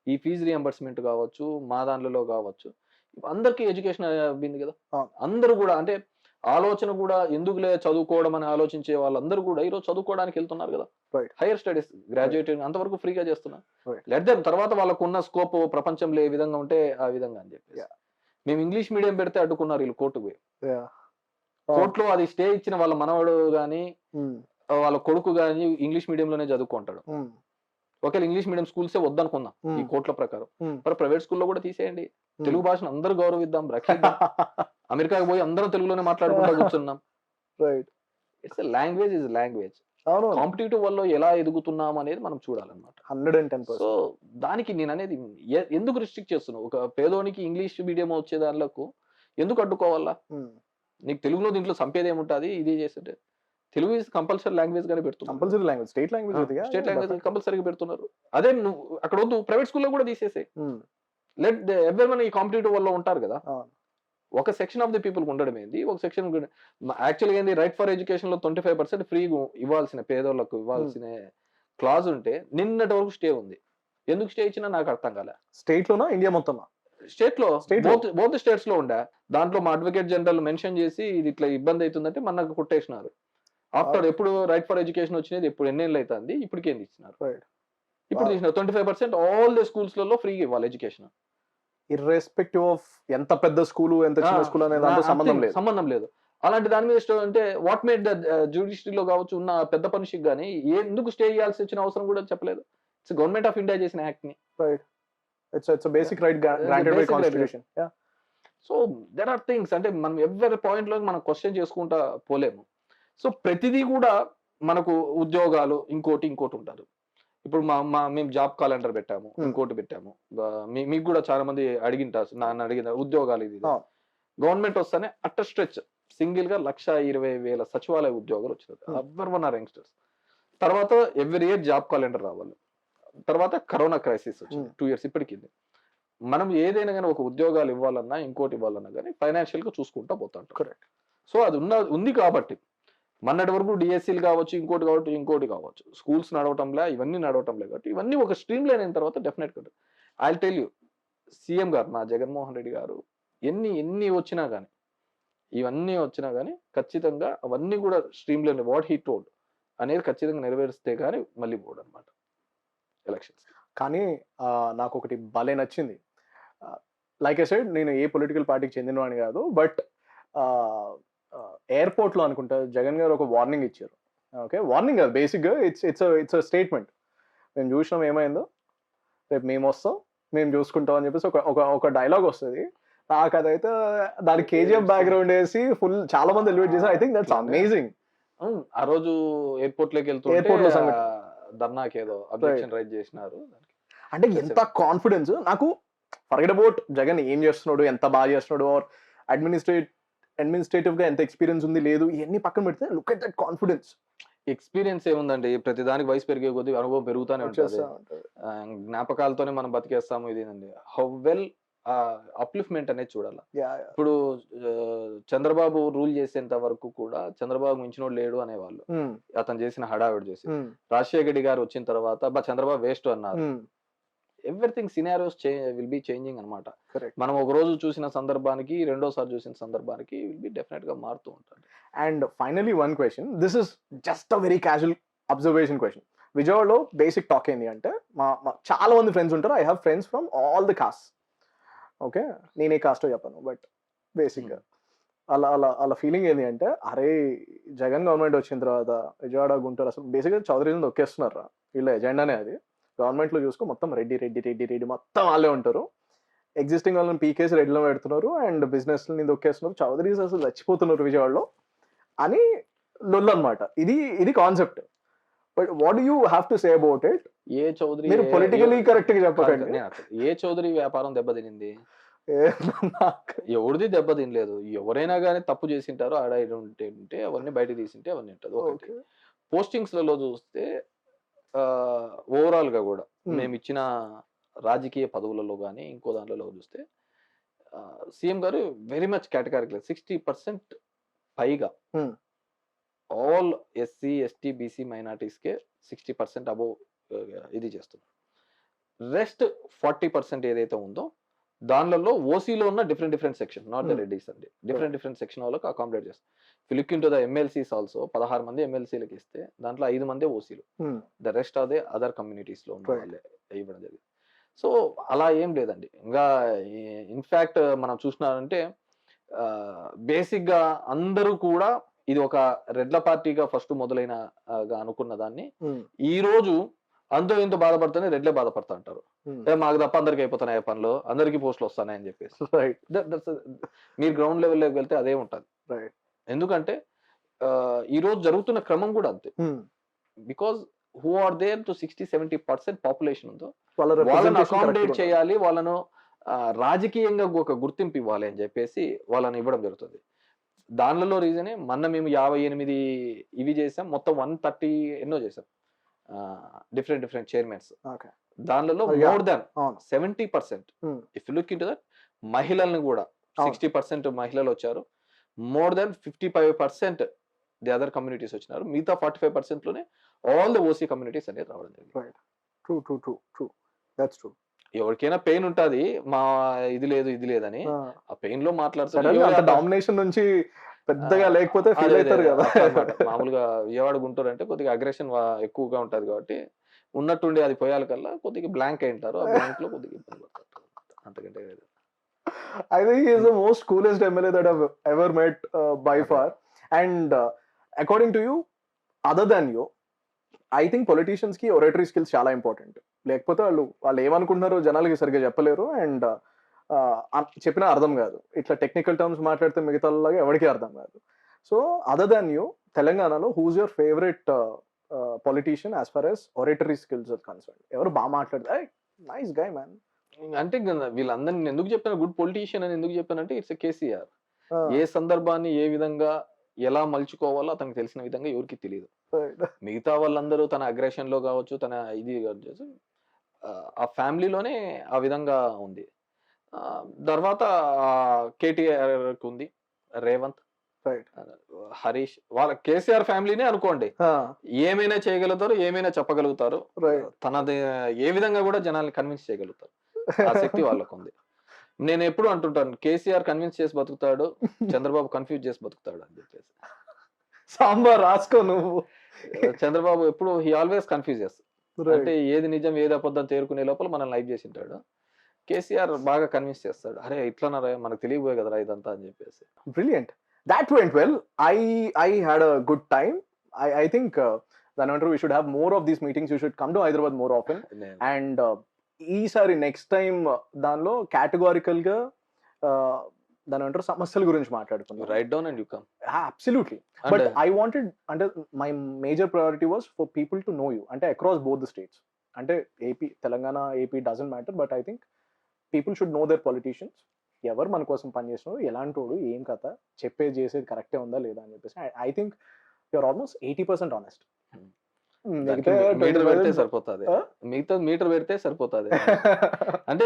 ఈ ఫీజు రియంబర్స్మెంట్ కావచ్చు, మా దాంట్లో కావచ్చు, అందరికీ ఎడ్యుకేషన్ అయింది కదా. అందరూ కూడా అంటే ఆలోచన కూడా ఎందుకులే చదువుకోవడం అని ఆలోచించే వాళ్ళందరూ కూడా ఈరోజు చదువుకోవడానికి వెళ్తున్నారు కదా. హైయర్ స్టడీస్, గ్రాడ్యుయేట్ అంతవరకు ఫ్రీగా చేస్తున్నారు. లెట్ దెమ్, తర్వాత వాళ్ళకు ఉన్న స్కోప్ ప్రపంచంలో ఏ విధంగా ఉంటే ఆ విధంగా అని చెప్పి. మేము ఇంగ్లీష్ మీడియం పెడితే అడ్డుకున్నారు వీళ్ళు కోర్టుకు పోయి. కోర్టులో అది స్టే ఇచ్చిన వాళ్ళ మనవడు గాని వాళ్ళ కొడుకు గాని ఇంగ్లీష్ మీడియంలోనే చదువుకుంటాడు. ఒకవేళ ఇంగ్లీష్ మీడియం స్కూల్సే వద్దనుకుందాం ఈ కోర్టుల ప్రకారం, మరి ప్రైవేట్ స్కూల్లో కూడా తీసేయండి, తెలుగు భాషను అందరూ గౌరవిద్దాం, రక్షిద్దాం. అమెరికాకి పోయి అందరం తెలుగులోనే మాట్లాడుకుంటూ కూర్చున్నాం. It's language is language. Competitive వల్ల ఎలా ఎదుగుతున్నాం అనేది మనం చూడాలన్నమాట. 110%. సో దానికి నేను అనేది ఎందుకు రిస్ట్రిక్ట్ చేస్తున్నావు? ఒక పేదోనికి ఇంగ్లీష్ మీడియం వచ్చే దానిలకు ఎందుకు అడ్డుకోవాలా? నీకు తెలుగులో దీంట్లో సంపేది ఏముంటుంది? ఇది చేస్తుంటే తెలుగు ఇస్ కంపల్సరీ లాంగ్వేజ్ గానే పెడుతున్నారు, కంపల్సరీ లాంగ్వేజ్, స్టేట్ లాంగ్వేజ్ కంపల్సరీగా పెడుతున్నారు. అదే నువ్వు అక్కడ వద్దు, ప్రైవేట్ స్కూల్లో కూడా తీసేసే. లెట్ ఎవరిమన్ ఈ కాంపిటేటివ్ వల్ల ఉంటారు కదా, ఒక సెక్షన్ ఆఫ్ ది పీపుల్ ఉండడం ఏంది, ఒక సెక్షన్ యాక్చువల్గా ఏంది రైట్ ఫర్ ఎడ్యుకేషన్ లో 25% ఫ్రీ ఇవ్వాల్సిన పేదోళ్ళకు ఇవ్వాల్సిన క్లాజ్ ఉంటే నిన్నటి వరకు స్టే ఉంది. ఎందుకు స్టే ఇచ్చినా నాకు అర్థం కాలే. స్టేట్ లోనా ఇండియా మొత్తమా? స్టేట్ లో State లో? బోత్ స్టేట్స్ లో ఉండే. దాంట్లో మా అడ్వకేట్ జనరల్ మెన్షన్ చేసి ఇది ఇట్లా ఇబ్బంది అవుతుందంటే మనకు కొట్టేసినారు. ఆఫ్టర్ ఎప్పుడు రైట్ ఫర్ ఎడ్యుకేషన్ వచ్చినది ఎప్పుడు ఎన్నేళ్ళు అవుతుంది, ఇప్పటికేంది ఇచ్చినారు. Right. ఇప్పుడు Wow. తీసిన 25% ఆల్ ద స్కూల్స్ లలో ఫ్రీగా ఇవ్వాలి ఎడ్యుకేషన్. ఇర్రెస్పెక్టివ్ ఆఫ్ ఎంత పెద్ద స్కూల్ ఎంత చిన్న స్కూల్ అనే దాంతో సంబంధం లేదు. అలాంటి దాని మీద అంటే వాట్ మేడ్ ద జ్యుడిషియరీలో కావచ్చు ఉన్న పెద్ద పనిషికి కానీ ఎందుకు స్టే చేయాల్సి వచ్చిన అవసరం కూడా చెప్పలేదు. ఇట్స్ గవర్నమెంట్ ఆఫ్ ఇండియా చేసిన యాక్ట్ ని. Right. It's basic right granted by constitution. So there are things అంటే మనం ఎవరి పాయింట్ లో మనం క్వశ్చన్ చేసుకుంటా పోలేము. సో ప్రతిదీ కూడా మనకు ఉద్యోగాలు ఇంకోటి ఉంటారు. ఇప్పుడు మేము జాబ్ క్యాలెండర్ పెట్టాము, ఇంకోటి పెట్టాము. మీకు కూడా చాలా మంది అడిగింటారు, నన్ను అడిగిన ఉద్యోగాలు ఇది గవర్నమెంట్ వస్తానే అట్ట స్ట్రెచ్ సింగిల్ గా 1,20,000 సచివాలయ ఉద్యోగాలు వచ్చినాయి. Ever one or youngsters. తర్వాత ఎవ్రీ ఇయర్ జాబ్ క్యాలెండర్ రావాలి. తర్వాత కరోనా క్రైసిస్ వచ్చింది 2 years ఇప్పటికి. మనం ఏదైనా కానీ ఒక ఉద్యోగాలు ఇవ్వాలన్నా ఇంకోటి ఇవ్వాలన్నా కానీ ఫైనాన్షియల్ గా చూసుకుంటా పోతాం. కరెక్ట్. సో అది ఉంది కాబట్టి మొన్నటి వరకు డిఎస్సీలు కావచ్చు, ఇంకోటి కావచ్చు, స్కూల్స్ నడవటంలే, ఇవన్నీ నడవటంలే కాబట్టి ఇవన్నీ ఒక స్ట్రీమ్ లైన్ అయిన తర్వాత డెఫినెట్ గా ఐ టెల్ యూ, సీఎం గారు నా జగన్మోహన్ రెడ్డి గారు ఎన్ని వచ్చినా కానీ ఇవన్నీ వచ్చినా కానీ ఖచ్చితంగా అవన్నీ కూడా stream line what he told అనేది ఖచ్చితంగా నెరవేరిస్తే కానీ మళ్ళీ పోడు అనమాట ఎలక్షన్స్. కానీ నాకు ఒకటి భలే నచ్చింది. లైక్ ఐ సెడ్, నేను ఏ పొలిటికల్ పార్టీకి చెందినవాడిని కాదు, బట్ ఎయిర్పోర్ట్ లో అనుకుంటా జగన్ గారు ఒక వార్నింగ్ ఇచ్చారు. ఓకే, వార్నింగ్ కాదు, బేసిక్ గా ఇట్స్ స్టేట్మెంట్. మేము చూసినాం ఏమైందో, రేపు మేము వస్తాం, మేము చూసుకుంటాం అని చెప్పేసి ఒక డైలాగ్ వస్తుంది. నాకు అదైతే దాని కేజీఎఫ్ బ్యాక్గ్రౌండ్ వేసి ఫుల్ చాలా మంది ఎలివేట్ చేశారు. I think that's amazing. ఆ రోజు ఎయిర్పోర్ట్ లోకి వెళ్తూ ధర్నాకి ఏదో అబ్జెక్షన్ రైజ్ చేసినారు. అంటే ఎంత కాన్ఫిడెన్స్. నాకు ఫర్గెట్ అబౌట్ జగన్ ఏం చేస్తున్నాడు, ఎంత బాగా చేస్తున్నాడు, ఆర్ అడ్మినిస్ట్రేటివ్ గా ఎంత ఎక్స్పీరియన్స్ ఉంది లేదు, ఇవన్నీ పక్కన పెడితే look at that confidence. Experience ఏముందండి, ప్రతి దానికి వయసు పెరిగే కొద్ది అనుభవం పెరుగుతానే ఉంటుంది. జ్ఞాపకాలతోనే మనం బతికేస్తాము. ఇదేనండి హౌ వెల్ అప్లిఫ్ట్మెంట్ అనేది చూడాలి. ఇప్పుడు చంద్రబాబు రూల్ చేసేంత వరకు కూడా చంద్రబాబు మించినోడు లేడు అనేవాళ్ళు, అతను చేసిన హడావిడి చేసి. రాజశేఖర రెడ్డి గారు వచ్చిన తర్వాత చంద్రబాబు వేస్ట్ అన్నారు. Everything scenarios will be changing అనమాట. మనం ఒక రోజు చూసిన సందర్భానికి రెండోసారి చూసిన సందర్భానికి విల్ బి డెఫినెట్ గా మారుతూ ఉంటాడు. And finally one question, this is just a very casual observation question. విజయవాడలో బేసిక్ టాక్ ఏంటి అంటే, చాలా మంది ఫ్రెండ్స్ ఉంటారు. I have friends from all the cost. Okay, నేనే కాస్టో చెప్పాను, బట్ బేసిక్గా అలా ఫీలింగ్ ఏంటి అంటే, అరే జగన్ గవర్నమెంట్ వచ్చిన తర్వాత విజయవాడ గుంటూరు అసలు బేసిక్గా చౌదరీని నొక్కేస్తున్నారా, వీళ్ళ ఎజెండానే అది. గవర్నమెంట్లో చూసుకో మొత్తం రెడ్డి మొత్తం వాళ్ళే ఉంటారు. ఎగ్జిస్టింగ్ వాళ్ళని పీకేసి రెడ్లో పెడుతున్నారు అండ్ బిజినెస్ని దొక్కేస్తున్నారు. చౌదరీస్ అసలు చచ్చిపోతున్నారు విజయవాడలో అని లొల్లు అనమాట. ఇది concept. But what do you have to say about it? ఏ చౌదరి మీరు పొలిటికలీ కరెక్ట్ గా చెప్పకండి. ఏ చౌదరి వ్యాపారం దెబ్బతినింది? ఎవరిది దెబ్బతినలేదు. ఎవరైనా కానీ తప్పు చేసింటారో ఆడ ఉంటే అవన్నీ బయట తీసింటే అవన్నీ ఉంటుంది. ఒకటి పోస్టింగ్స్ లలో చూస్తే ఓవరాల్ గా కూడా మేము ఇచ్చిన రాజకీయ పదవులలో కానీ ఇంకో దాంట్లో చూస్తే సీఎం గారు వెరీ మచ్ కేటగారికల్ 60% పైగా ఆల్ ఎస్సీ ఎస్టీ బీసీ మైనార్టీస్కే 60% అబోవ్ ఇది చేస్తున్నారు. రెస్ట్ 40% ఏదైతే ఉందో దానిలో ఓసీలో ఉన్న different section, not the Reddys అండి, డిఫరెంట్ సెక్షన్ వాళ్ళకి అకామిడేట్ చేస్తారు. Look into the MLCs also 16 మంది ఎమ్మెల్సీలకు ఇస్తే దాంట్లో 5 మంది ఓసీలు, the rest of the other communities లో ఉన్న వాళ్ళే ఇవ్వడం జరిగింది. సో అలా ఏం లేదండి. ఇంకా ఇన్ఫాక్ట్ మనం చూసినారంటే బేసిక్ గా అందరూ కూడా ఇది ఒక రెడ్ల పార్టీగా ఫస్ట్ మొదలైన అనుకున్న దాన్ని ఈ రోజు అంతో ఇంతో బాధపడుతూనే రెడ్లే బాధపడతా అంటారు. మాకు తప్ప అందరికి అయిపోతున్నాయి పనులు, అందరికి పోస్టులు వస్తున్నాయని చెప్పేసి. మీరు గ్రౌండ్ లెవెల్లోకి వెళ్తే అదే ఉంటుంది. ఎందుకంటే ఈ రోజు జరుగుతున్న క్రమం కూడా అంతే. Because who are there to 60-70% population ఉందో వాళ్ళని అకామిడేట్ చేయాలి, వాళ్ళను రాజకీయంగా ఒక గుర్తింపు ఇవ్వాలి అని చెప్పేసి వాళ్ళని ఇవ్వడం జరుగుతుంది. దానిలో రీజనే మేము 58 ఇవి చేసాం, మొత్తం 130 ఎన్నో చేసాం డిఫరెంట్ చైర్మన్స్. దానిలో more than 70% if you look into that మహిళల్ని కూడా అవును. 60% మహిళలు వచ్చారు. More than 55% the other communities వచ్చినారు. మిగతా 45% లోనే ఆల్ ది ఓసీ కమ్యూనిటీస్ అనేది రావడం జరిగింది. రైట్. ట్రూ. That's true. ఎవరికైనా పెయిన్ ఉంటది. మా ఇది లేదు, ఇది లేదని. ఆ పెయిన్ లో మాట్లాడుతుంటే సడన్‌గా ఎవరి అంత అదర్ డామినేషన్ నుంచి పెద్దగా లేకపోతే అదే ఫీల్ అదే అయితారు కదా! అట్లా అన్నమాట. మామూలుగా విజయవాడ, గుంటూరు అంటే కొద్దిగా అగ్రెషన్ ఎక్కువగా ఉంటది కాబట్టి ఉన్నట్టుండి అది పోయాలి కల్లా కొద్దిగా బ్లాంక్ అయి ఉంటారు. ఆ బ్లాంక్ లో కొద్దిగా ఇబ్బంది పడతారు. అంతకంటే లేదు. I think he is the హ్మ్. most coolest MLA that I've ever met by అదే. far. And according to you, other than you, I think politicians కి oratory skills చాలా ఇంపార్టెంట్. లేకపోతే వాళ్ళు ఏమనుకుంటున్నారో జనాలకి సరిగ్గా చెప్పలేరు. అండ్ చెప్పినా అర్థం కాదు. ఇట్లా టెక్నికల్ టర్మ్స్ మాట్లాడితే మిగతాలాగా ఎవరికీ అర్థం కాదు. సో అదర్ దాన్ యూ, తెలంగాణలో who's your favourite politician as far as oratory skills are concern? ఎవరు బాగా మాట్లాడతారు? Nice guy man. అంటే వీళ్ళందరిని నేను ఎందుకు చెప్పాను గుడ్ పొలిటీషియన్ అని ఎందుకు చెప్పానంటే ఇట్స్ కేసీఆర్. ఏ సందర్భాన్ని ఏ విధంగా ఎలా మలుచుకోవాలో అతనికి తెలిసిన విధంగా ఎవరికీ తెలియదు. మిగతా వాళ్ళందరూ తన అగ్రెషన్ లో కావచ్చు, తన ఇది కావచ్చు, ఆ ఫ్యామిలీలోనే ఆ విధంగా ఉంది. తర్వాత కేటీఆర్ ఉంది, రేవంత్, రైట్. హరీష్, వాళ్ళ కేసీఆర్ ఫ్యామిలీనే అనుకోండి. ఏమైనా చేయగలుగుతారు, ఏమైనా చెప్పగలుగుతారు. రైట్. తనది ఏ విధంగా కూడా జనాల్ని కన్విన్స్ చేయగలుగుతారు. ఆ శక్తి వాళ్ళకు ఉంది. నేను ఎప్పుడు అంటుంటాను కేసీఆర్ కన్విన్స్ చేసి బతుకుతాడు, చంద్రబాబు కన్ఫ్యూజ్ చేసి బతుకుతాడు అని చెప్పేసి. సాంబార్ రాసుకో నువ్వు. చంద్రబాబు ఎప్పుడు హీ ఆల్వేస్ కన్ఫ్యూజ్ చేస్తాడు. అంటే రైట్. ఏది నిజం ఏది అబద్ధం తేరుకునే లోపల మనం లైవ్ చేసి ఉంటాడు. కేసీఆర్ బాగా కన్విన్స్ చేస్తాడు. అరే ఇట్లన్నారా మనకు తెలియబోయే కదరా ఇదంతా అని చెప్పేసి. Brilliant. That went well. I had a good time. I think Dhanvantaru, we should have more of these meetings. You should come to Hyderabad more often. నేను And ఈసారి నెక్స్ట్ టైం దానిలో కేటగారికల్ గా దాని అంటారు సమస్యల గురించి మాట్లాడుకుందాం. Right down and you come. Absolutely. But I wanted, అంటే my major priority was for people to know you, అంటే అక్రాస్ బోత్ ద స్టేట్స్. అంటే AP, Telangana, AP doesn't matter, but I think people should know their politicians. ఎవరు మన కోసం పనిచేస్తున్నారు, ఎలాంటోడు, ఏం కథ, చెప్పేది చేసేది కరెక్టే ఉందా లేదా అని చెప్పేసి. I think you're almost 80% honest. Meter పెడితే సరిపోతుంది. మిగతా మీటర్ పెడితే సరిపోతుంది. అంటే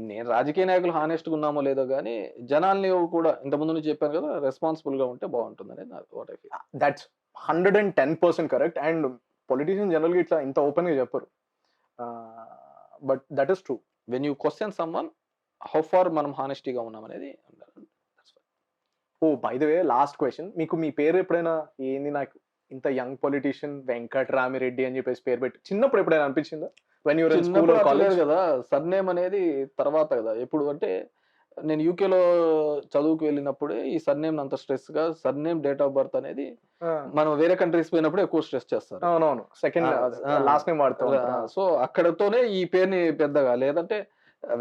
నేను రాజకీయ నాయకులు హానెస్ట్ గా ఉన్నామో లేదో కానీ జనాల్ని కూడా ఇంత ముందు నుంచి చెప్పాను కదా రెస్పాన్సిబుల్ గా ఉంటే బాగుంటుంది అనేది what I feel. That's 110% correct. And politician general గా ఇట్లా ఇంత ఓపెన్ గా చెప్పరు. But that is true. When you question someone how far మనం హానెస్టీగా ఉన్నాం అనేది. Oh by the way, last question. మీకు మీ పేరు ఎప్పుడైనా ఏంది నాకు ఇంత యంగ్ పొలిటీషియన్ వెంకట్రామిరెడ్డి అని చెప్పేసి పేరు పెట్టి చిన్నప్పుడు ఎప్పుడైనా అనిపించిందా? When you're in school or college? కదా సర్నేమ్ అనేది తర్వాత కదా. ఎప్పుడు అంటే నేను యూకేలో చదువుకు వెళ్ళినప్పుడే ఈ సర్నేమ్ అంత స్ట్రెస్ గా, సర్నేమ్ డేట్ ఆఫ్ బర్త్ అనేది మనం వేరే కంట్రీస్ పోయినప్పుడు ఎక్కువ స్ట్రెస్ చేస్తారు. అవునవును, సెకండ్ లాస్ట్ నేమ్ వాడుతాం. సో అక్కడతోనే ఈ పేరుని పెద్దగా, లేదంటే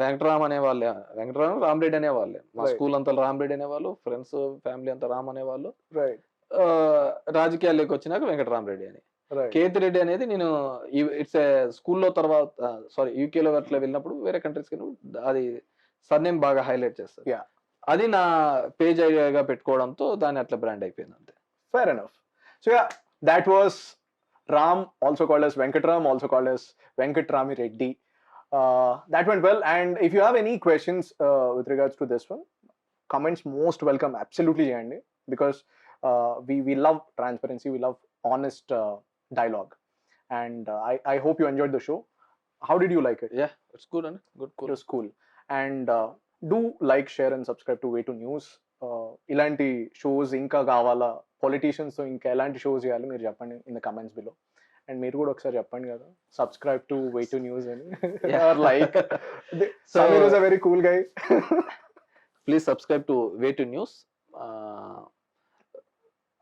వెంకటరామ్ అనేవాళ్ళే, వెంకటరామ్, రామరెడ్డి అనేవాళ్ళే. మా స్కూల్ అంతా రామరెడ్డి అనేవాళ్ళు, ఫ్రెండ్స్ ఫ్యామిలీ అంతా రామ్ అనేవాళ్ళు. రైట్. రాజకీయాల్లోకి వచ్చినాక వెంకటరామరెడ్డి అని. రైట్. కేతిరెడ్డి అనేది నేను ఇట్స్ స్కూల్లో తర్వాత సారీ యూకేలో అట్లా వెళ్ళినప్పుడు వేరే కంట్రీస్కి అది సర్నేమ్ బాగా హైలైట్ చేస్తారు. Yeah. అది నా పేజ్ ఐడియాగా పెట్టుకోవడంతో దాన్ని అట్లా బ్రాండ్ అయిపోయింది అంతే. Fair enough. So yeah, that was Ram, also called as Venkatram, also called as Venkatrami Reddy. That went well. And if you have any questions with regards to this one, comments most welcome. Absolutely, Jayandi, because we love transparency, we love honest dialogue, and I hope you enjoyed the show. How did you like it? Yeah, it's good and good, cool. It was cool. And do like, share and subscribe to Way to News. ఇలాంటి shows ఇంకా కావాలా, politicians తో ఇంకా ఎలాంటి shows చేయాలి మీరు చెప్పండి in the comments below. And మీరు కూడా ఒకసారి చెప్పండి కదా, subscribe to Way to News అని. Like Sameer is a very cool guy. Please subscribe to Way to News.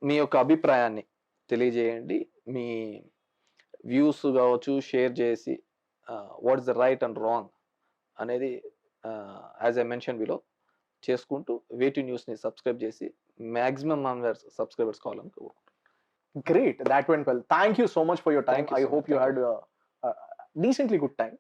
మీ యొక్క అభిప్రాయాన్ని తెలియజేయండి. మీ వ్యూస్ కావచ్చు షేర్ చేసి what is the right and wrong అనేది యాజ్ ఐ మెన్షన్ బిలో చేసుకుంటూ వే టు న్యూస్ ని సబ్స్క్రైబ్ చేసి మాక్సిమం సబ్స్క్రైబర్స్ కావాలని కోరుకుంటున్నాను. Great, that went well. Thank you so much for your time. I hope you had a decently good time.